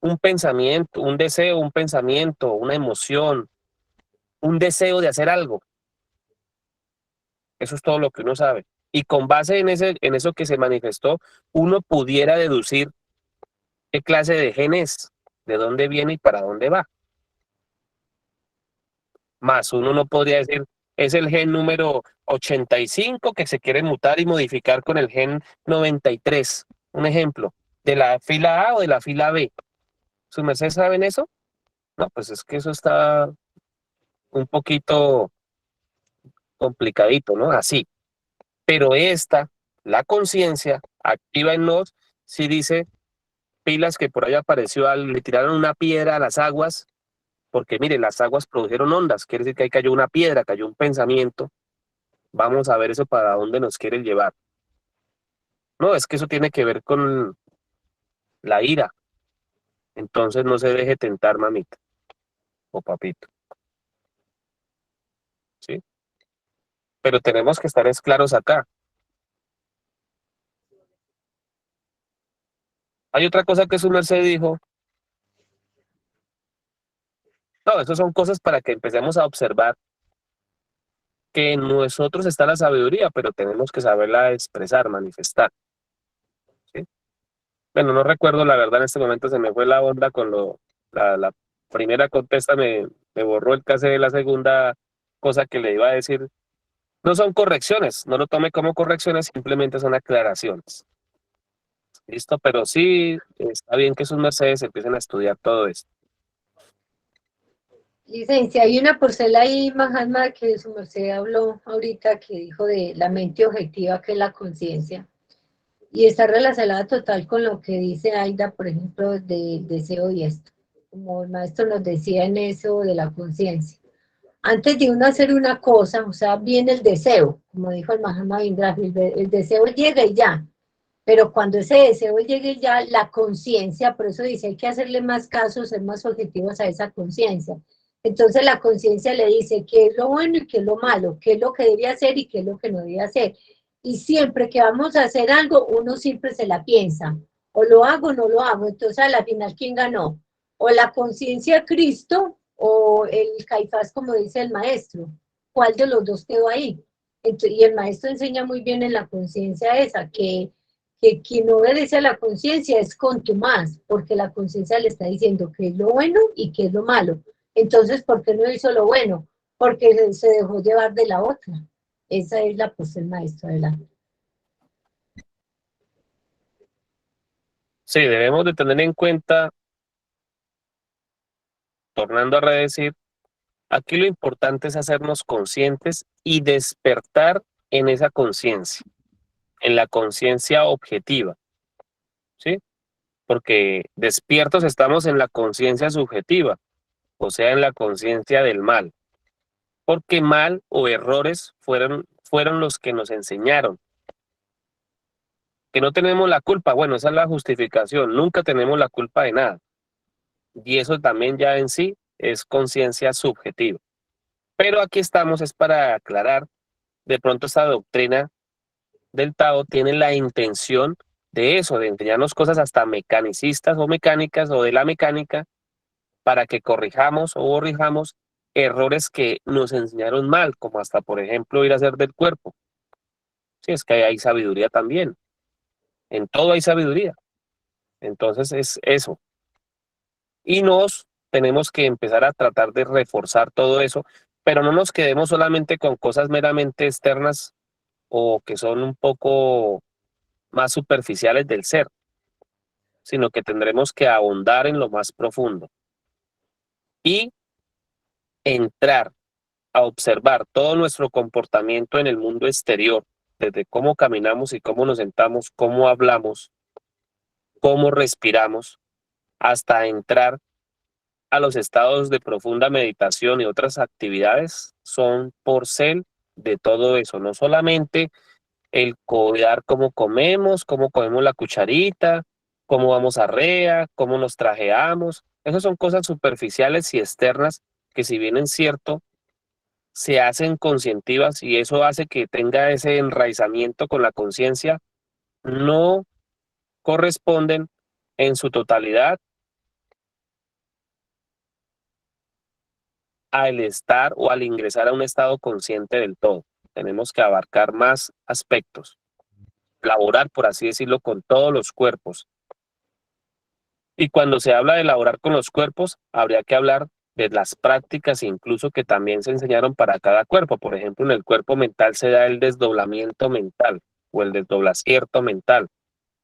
un pensamiento, un deseo, un pensamiento, una emoción, un deseo de hacer algo. Eso es todo lo que uno sabe. Y con base en eso que se manifestó, uno pudiera deducir qué clase de gen es, de dónde viene y para dónde va. Más uno no podría decir, es el gen número 85 que se quiere mutar y modificar con el gen 93. Un ejemplo, de la fila A o de la fila B. ¿Sus mercedes saben eso? No, pues es que eso está un poquito complicadito, ¿no? Así. Pero esta La conciencia activa en nos, si dice pilas que por ahí apareció, le tiraron una piedra a las aguas, porque mire, las aguas produjeron ondas, quiere decir que ahí cayó una piedra, cayó un pensamiento, vamos a ver eso para dónde nos quiere llevar. No, es que eso tiene que ver con la ira, entonces no se deje tentar, mamita o papito, ¿sí? Pero tenemos que estar claros acá. Hay otra cosa que su merced dijo. No, eso son cosas para que empecemos a observar que en nosotros está la sabiduría, pero tenemos que saberla expresar, manifestar, ¿sí? Bueno, no recuerdo la verdad en este momento, se me fue la onda con la primera contesta, me borró el cassette de la segunda cosa que le iba a decir. No son correcciones, no lo tome como correcciones, simplemente son aclaraciones. Listo, pero sí está bien que sus mercedes empiecen a estudiar todo esto. Licencia, hay una porcela ahí, Mahatma, que su merced habló ahorita, que dijo de la mente objetiva, que es la conciencia. Y está relacionada total con lo que dice Aida, por ejemplo, de deseo y esto. Como el maestro nos decía en eso de la conciencia. Antes de uno hacer una cosa, o sea, viene el deseo, como dijo el Mahatma Vindraji, el deseo llega y ya. Pero cuando ese deseo llegue ya, la conciencia, por eso dice, hay que hacerle más caso, ser más objetivos a esa conciencia. Entonces la conciencia le dice qué es lo bueno y qué es lo malo, qué es lo que debe hacer y qué es lo que no debe hacer. Y siempre que vamos a hacer algo, uno siempre se la piensa, o lo hago o no lo hago. Entonces a la final, ¿quién ganó? O la conciencia Cristo o el Caifás, como dice el maestro. ¿Cuál de los dos quedó ahí? Entonces, y el maestro enseña muy bien en la conciencia esa, que quien obedece a la conciencia es contumaz, porque la conciencia le está diciendo qué es lo bueno y qué es lo malo. Entonces, ¿por qué no hizo lo bueno? Porque se dejó llevar de la otra. Esa es la pues el maestro de la... Sí, debemos de tener en cuenta, tornando a redecir, aquí lo importante es hacernos conscientes y despertar en esa conciencia, en la conciencia objetiva, ¿sí? Porque despiertos estamos en la conciencia subjetiva, o sea, en la conciencia del mal, porque mal o errores fueron los que nos enseñaron. Que no tenemos la culpa, bueno, esa es la justificación, nunca tenemos la culpa de nada. Y eso también ya en sí es conciencia subjetiva. Pero aquí estamos es para aclarar, de pronto esta doctrina del Tao tiene la intención de eso, de enseñarnos cosas hasta mecanicistas o mecánicas o de la mecánica para que corrijamos o corrijamos errores que nos enseñaron mal, como hasta, por ejemplo, ir a hacer del cuerpo. Sí, es que hay sabiduría también. En todo hay sabiduría. Entonces es eso. Y nos tenemos que empezar a tratar de reforzar todo eso, pero no nos quedemos solamente con cosas meramente externas o que son un poco más superficiales del ser, sino que tendremos que ahondar en lo más profundo y entrar a observar todo nuestro comportamiento en el mundo exterior, desde cómo caminamos y cómo nos sentamos, cómo hablamos, cómo respiramos, hasta entrar a los estados de profunda meditación y otras actividades, son porcel de todo eso, no solamente el cuidar cómo comemos la cucharita, cómo vamos a rea, cómo nos trajeamos. Esas son cosas superficiales y externas que si bien es cierto, se hacen conscientivas y eso hace que tenga ese enraizamiento con la conciencia, no corresponden en su totalidad al estar o al ingresar a un estado consciente del todo. Tenemos que abarcar más aspectos, laborar, por así decirlo, con todos los cuerpos. Y cuando se habla de elaborar con los cuerpos, habría que hablar de las prácticas incluso que también se enseñaron para cada cuerpo. Por ejemplo, en el cuerpo mental se da el desdoblamiento mental o el desdoblacierto mental.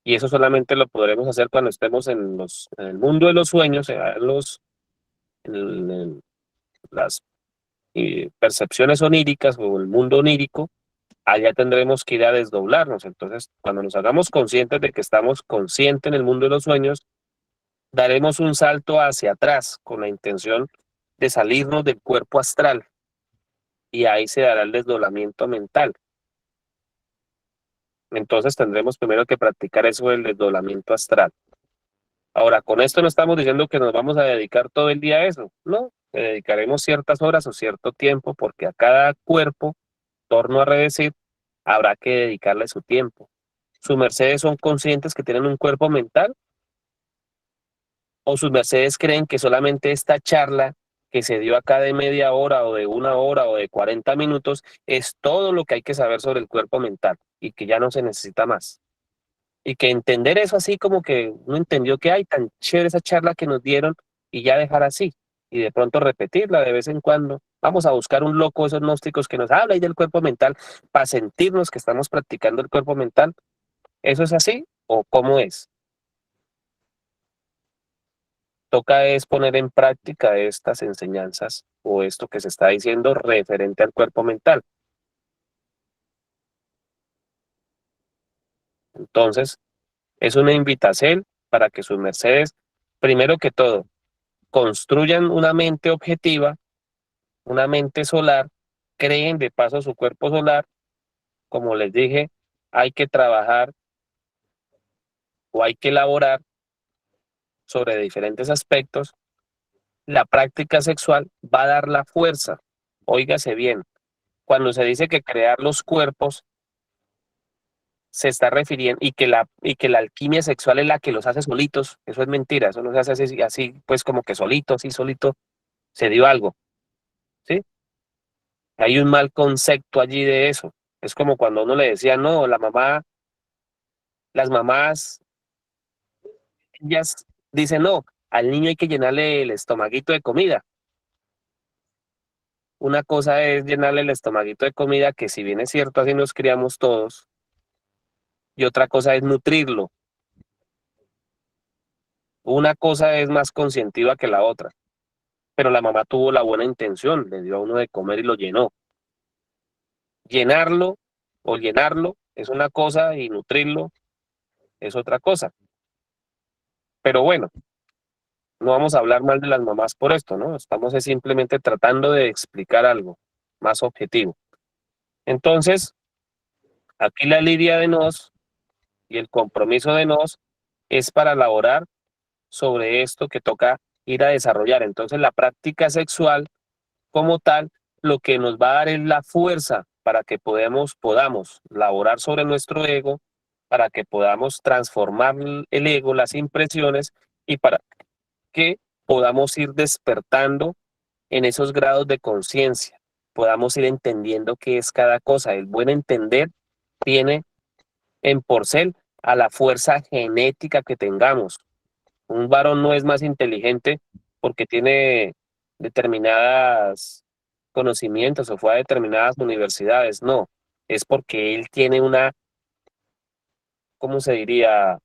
Y eso solamente lo podremos hacer cuando estemos en el mundo de los sueños, en las percepciones oníricas o el mundo onírico, allá tendremos que ir a desdoblarnos. Entonces, cuando nos hagamos conscientes de que estamos conscientes en el mundo de los sueños, daremos un salto hacia atrás con la intención de salirnos del cuerpo astral y ahí se dará el desdoblamiento mental. Entonces tendremos primero que practicar eso del desdoblamiento astral. Ahora, con esto no estamos diciendo que nos vamos a dedicar todo el día a eso, no, le dedicaremos ciertas horas o cierto tiempo porque a cada cuerpo, torno a redecir, habrá que dedicarle su tiempo. ¿Sus mercedes son conscientes que tienen un cuerpo mental? ¿O sus mercedes creen que solamente esta charla que se dio acá de media hora o de 1 hora o de 40 minutos es todo lo que hay que saber sobre el cuerpo mental y que ya no se necesita más? Y que entender eso así como que uno entendió que hay tan chévere esa charla que nos dieron y ya dejar así y de pronto repetirla de vez en cuando. Vamos a buscar un loco de esos gnósticos que nos habla ahí del cuerpo mental para sentirnos que estamos practicando el cuerpo mental. ¿Eso es así o cómo es? Toca es poner en práctica estas enseñanzas o esto que se está diciendo referente al cuerpo mental. Entonces, es una invitación para que sus mercedes, primero que todo, construyan una mente objetiva, una mente solar, creen de paso su cuerpo solar. Como les dije, hay que trabajar o hay que elaborar sobre diferentes aspectos. La práctica sexual va a dar la fuerza. Óigase bien, cuando se dice que crear los cuerpos se está refiriendo y que la alquimia sexual es la que los hace solitos, eso es mentira, eso no se hace así pues como que solito, así solito se dio algo, ¿sí? Hay un mal concepto allí de eso. Es como cuando uno le decía, no, las mamás, ellas dicen, no, al niño hay que llenarle el estomaguito de comida. Una cosa es llenarle el estomaguito de comida, que si bien es cierto, así nos criamos todos, y otra cosa es nutrirlo. Una cosa es más conscientiva que la otra, pero la mamá tuvo la buena intención, le dio a uno de comer y lo llenó. Llenarlo o llenarlo es una cosa y nutrirlo es otra cosa. Pero bueno, no vamos a hablar mal de las mamás por esto, ¿no? Estamos simplemente tratando de explicar algo más objetivo. Entonces, aquí la lidia de nos y el compromiso de nos es para elaborar sobre esto que toca ir a desarrollar. Entonces, la práctica sexual como tal, lo que nos va a dar es la fuerza para que podamos laborar sobre nuestro ego, para que podamos transformar el ego, las impresiones, y para que podamos ir despertando en esos grados de conciencia, podamos ir entendiendo qué es cada cosa. El buen entender tiene en porcel a la fuerza genética que tengamos. Un varón no es más inteligente porque tiene determinadas conocimientos o fue a determinadas universidades, no, es porque él tiene una, ¿cómo se diría?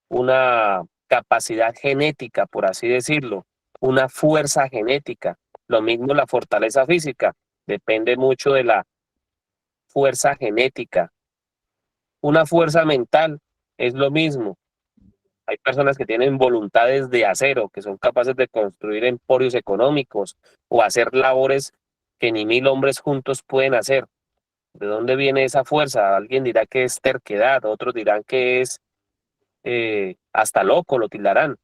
Una capacidad genética, por así decirlo, una fuerza genética. Lo mismo la fortaleza física, depende mucho de la fuerza genética. Una fuerza mental es lo mismo. Hay personas que tienen voluntades de acero, que son capaces de construir emporios económicos o hacer labores que ni 1000 hombres juntos pueden hacer. ¿De dónde viene esa fuerza? Alguien dirá que es terquedad, otros dirán que es hasta loco, lo tildarán.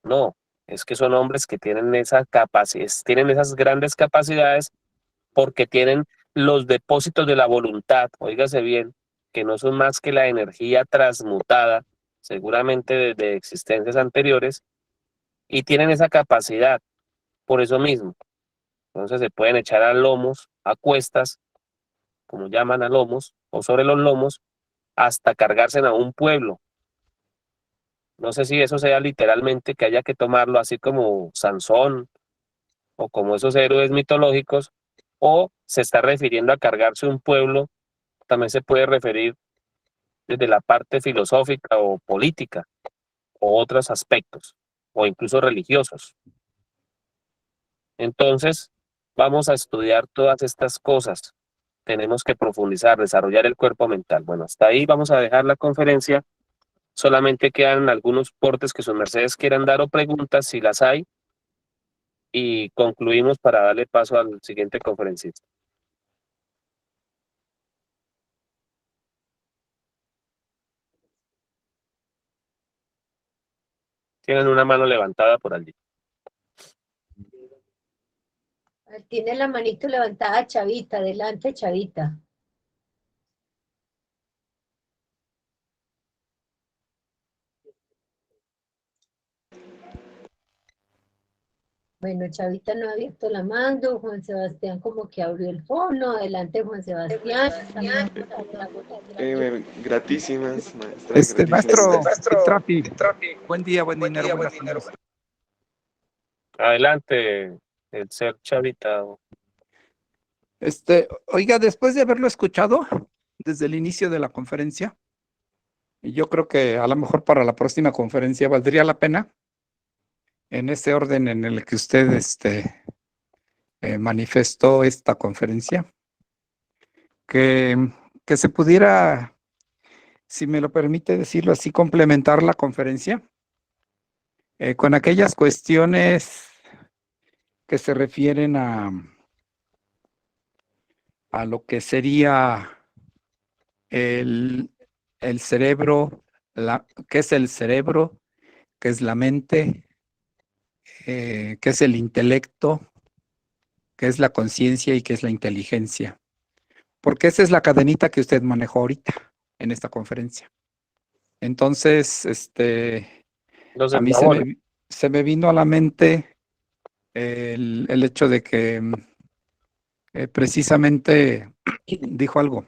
No, es que son hombres que tienen esa capacidad, tienen esas grandes capacidades porque tienen los depósitos de la voluntad, óigase bien, que no son más que la energía transmutada, seguramente de existencias anteriores, y tienen esa capacidad por eso mismo. Entonces se pueden echar a lomos, a cuestas, como llaman a lomos, o sobre los lomos, hasta cargarse a un pueblo. No sé si eso sea literalmente que haya que tomarlo así como Sansón o como esos héroes mitológicos, o se está refiriendo a cargarse un pueblo, también se puede referir desde la parte filosófica o política o otros aspectos, o incluso religiosos. Entonces, vamos a estudiar todas estas cosas tenemos que profundizar, desarrollar el cuerpo mental. Bueno, hasta ahí vamos a dejar la conferencia. Solamente quedan algunos portes que sus mercedes quieran dar o preguntas, si las hay, y concluimos para darle paso al siguiente conferencista. Tienen una mano levantada por allí. Tiene la manito levantada Chavita, adelante Chavita. Bueno, Chavita no ha abierto la mano, Juan Sebastián como que abrió el fono, adelante Juan Sebastián. Gratísimas, maestra. Maestro Piltrafi, buen día, buen dinero, buenas noches. Adelante, el ser Chavita. Oiga, después de haberlo escuchado desde el inicio de la conferencia, yo creo que a lo mejor para la próxima conferencia valdría la pena, en ese orden en el que usted manifestó esta conferencia, que se pudiera, si me lo permite decirlo así, complementar la conferencia con aquellas cuestiones que se refieren a lo que sería el cerebro, qué es el cerebro, qué es la mente, qué es el intelecto, qué es la conciencia y qué es la inteligencia. Porque esa es la cadenita que usted manejó ahorita en esta conferencia. Entonces, a mí se me vino a la mente el hecho de que precisamente dijo algo.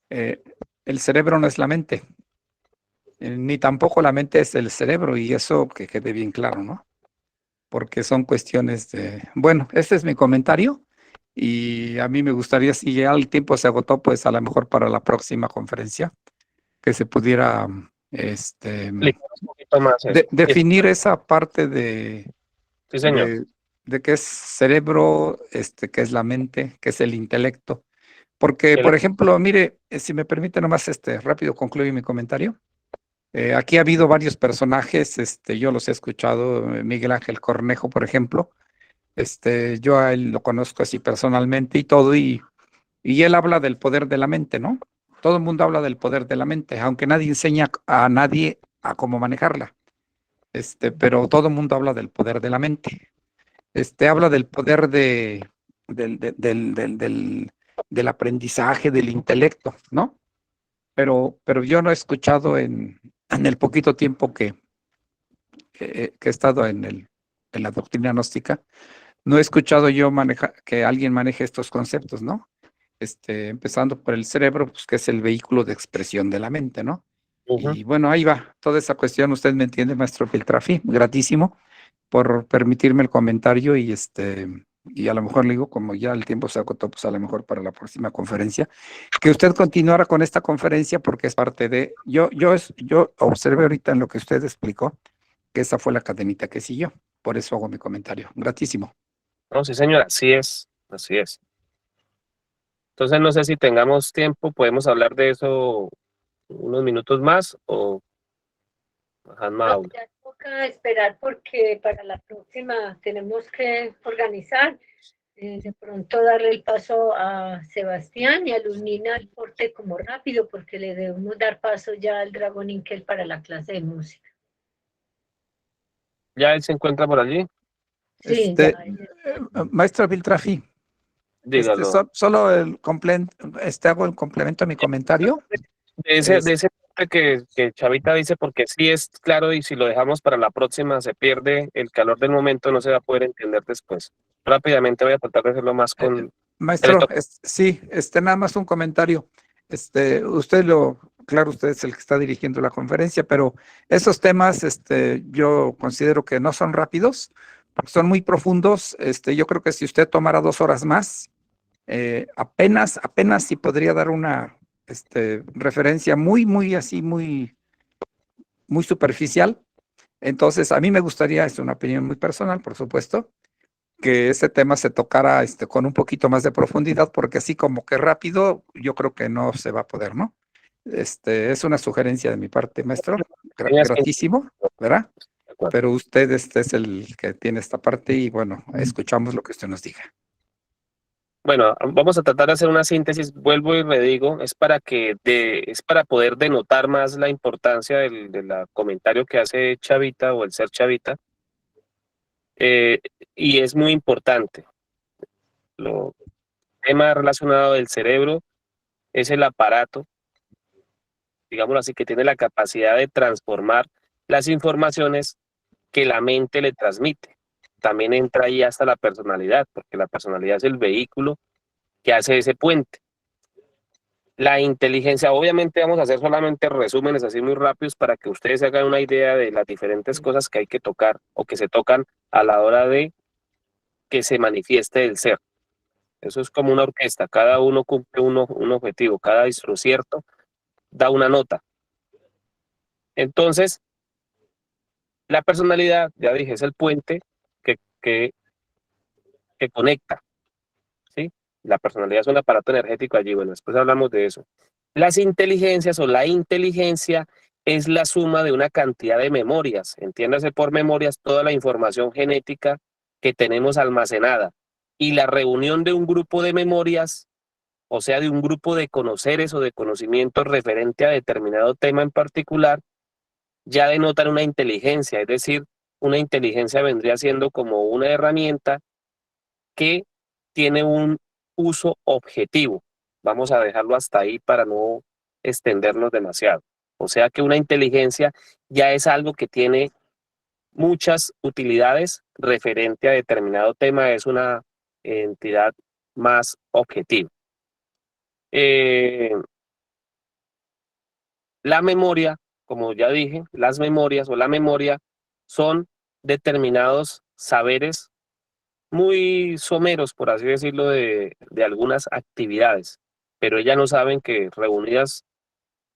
El cerebro no es la mente, ni tampoco la mente es el cerebro, y eso que quede bien claro, ¿no? Porque son cuestiones de... Bueno, este es mi comentario, y a mí me gustaría, si ya el tiempo se agotó, pues a lo mejor para la próxima conferencia, que se pudiera un poquito más definir esa parte de... Sí, señor. De qué es cerebro, qué es la mente, qué es el intelecto. Porque, por ejemplo, mire, si me permite nomás rápido concluir mi comentario. Aquí ha habido varios personajes, yo los he escuchado, Miguel Ángel Cornejo, por ejemplo. Yo a él lo conozco así personalmente y todo, y él habla del poder de la mente, ¿no? Todo el mundo habla del poder de la mente, aunque nadie enseña a nadie a cómo manejarla. Pero todo el mundo habla del poder de la mente. Habla del poder del aprendizaje, del intelecto, ¿no? Pero yo no he escuchado en el poquito tiempo que he estado en la doctrina gnóstica, no he escuchado yo que alguien maneje estos conceptos, ¿no? Empezando por el cerebro, pues que es el vehículo de expresión de la mente, ¿no? Y bueno, ahí va toda esa cuestión, usted me entiende, maestro Piltrafi, gratísimo por permitirme el comentario, y a lo mejor le digo, como ya el tiempo se agotó, pues a lo mejor para la próxima conferencia, que usted continuara con esta conferencia, porque es parte de, yo observé ahorita en lo que usted explicó, que esa fue la cadenita que siguió, por eso hago mi comentario, gratísimo. No, sí señora, así es. Entonces no sé si tengamos tiempo, podemos hablar de eso unos minutos más, o No, ya toca esperar porque para la próxima tenemos que organizar, de pronto darle el paso a Sebastián y a Lunina al porte como rápido, porque le debemos dar paso ya al Dragón Inkel para la clase de música. ¿Ya él se encuentra por allí? Sí, Maestro Piltrafi, dígalo. solo hago el complemento a mi comentario. De ese que Chavita dice, porque sí es claro, y si lo dejamos para la próxima se pierde el calor del momento, no se va a poder entender después. Rápidamente voy a tratar de hacerlo más con... Maestro, sí, nada más un comentario. Claro, usted es el que está dirigiendo la conferencia, pero esos temas, yo considero que no son rápidos, porque son muy profundos. Yo creo que si usted tomara 2 horas más, apenas sí podría dar una referencia muy así, muy superficial. Entonces, a mí me gustaría, es una opinión muy personal, por supuesto, que ese tema se tocara con un poquito más de profundidad, porque así como que rápido, yo creo que no se va a poder, ¿no? Es una sugerencia de mi parte, maestro, Pequeñas gratísimo, ¿verdad? de acuerdo. Pero usted es el que tiene esta parte y bueno, escuchamos lo que usted nos diga. Bueno, vamos a tratar de hacer una síntesis, vuelvo y redigo, es para poder denotar más la importancia del comentario que hace Chavita o el ser Chavita, y es muy importante. Lo tema relacionado del cerebro es el aparato, digámoslo así, que tiene la capacidad de transformar las informaciones que la mente le transmite. También entra ahí hasta la personalidad, porque la personalidad es el vehículo que hace ese puente. La inteligencia, obviamente vamos a hacer solamente resúmenes así muy rápidos para que ustedes se hagan una idea de las diferentes cosas que hay que tocar o que se tocan a la hora de que se manifieste el ser. Eso es como una orquesta, cada uno cumple un objetivo, cada cierto da una nota. Entonces, la personalidad, ya dije, es el puente que, que, que conecta, ¿sí? La personalidad es un aparato energético allí, bueno, después hablamos de eso. Las inteligencias o la inteligencia es la suma de una cantidad de memorias, entiéndase por memorias toda la información genética que tenemos almacenada y la reunión de un grupo de memorias, o sea, de un grupo de conoceres o de conocimientos referente a determinado tema en particular, ya denotan una inteligencia, es decir, una inteligencia vendría siendo como una herramienta que tiene un uso objetivo. Vamos a dejarlo hasta ahí para no extendernos demasiado. O sea que una inteligencia ya es algo que tiene muchas utilidades referente a determinado tema, es una entidad más objetiva. La memoria, como ya dije, las memorias o la memoria son determinados saberes muy someros, por así decirlo, de algunas actividades, pero ellas no saben que reunidas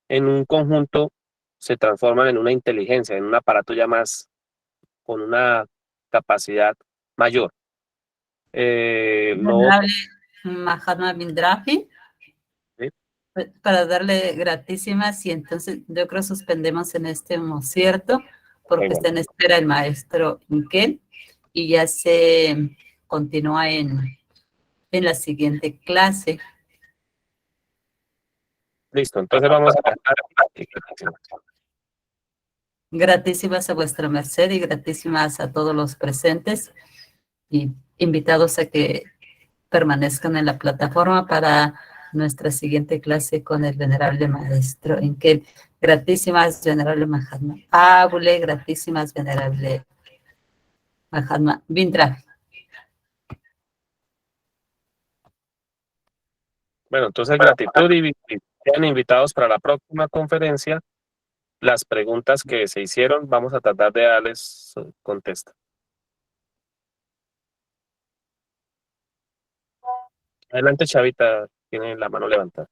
en un conjunto se transforman en una inteligencia, en un aparato ya más, con una capacidad mayor. Lo otro, Venerable Mahatma Bindrafi, ¿sí? para darle gratísimas y entonces yo creo suspendemos en este ¿cierto? Porque Bueno, está en espera el maestro Inkel y ya se continúa en la siguiente clase. listo, entonces vamos a dejar. Gratísimas a vuestra merced y gratísimas a todos los presentes y invitados a que permanezcan en la plataforma para nuestra siguiente clase con el venerable maestro Inkel. Gratísimas, venerable Mahatma Abule, gratísimas, venerable Mahatma Bindrafi. Bueno, entonces gratitud y sean invitados para la próxima conferencia. Las preguntas que se hicieron, vamos a tratar de darles contesta. Adelante, Chavita, tiene la mano levantada.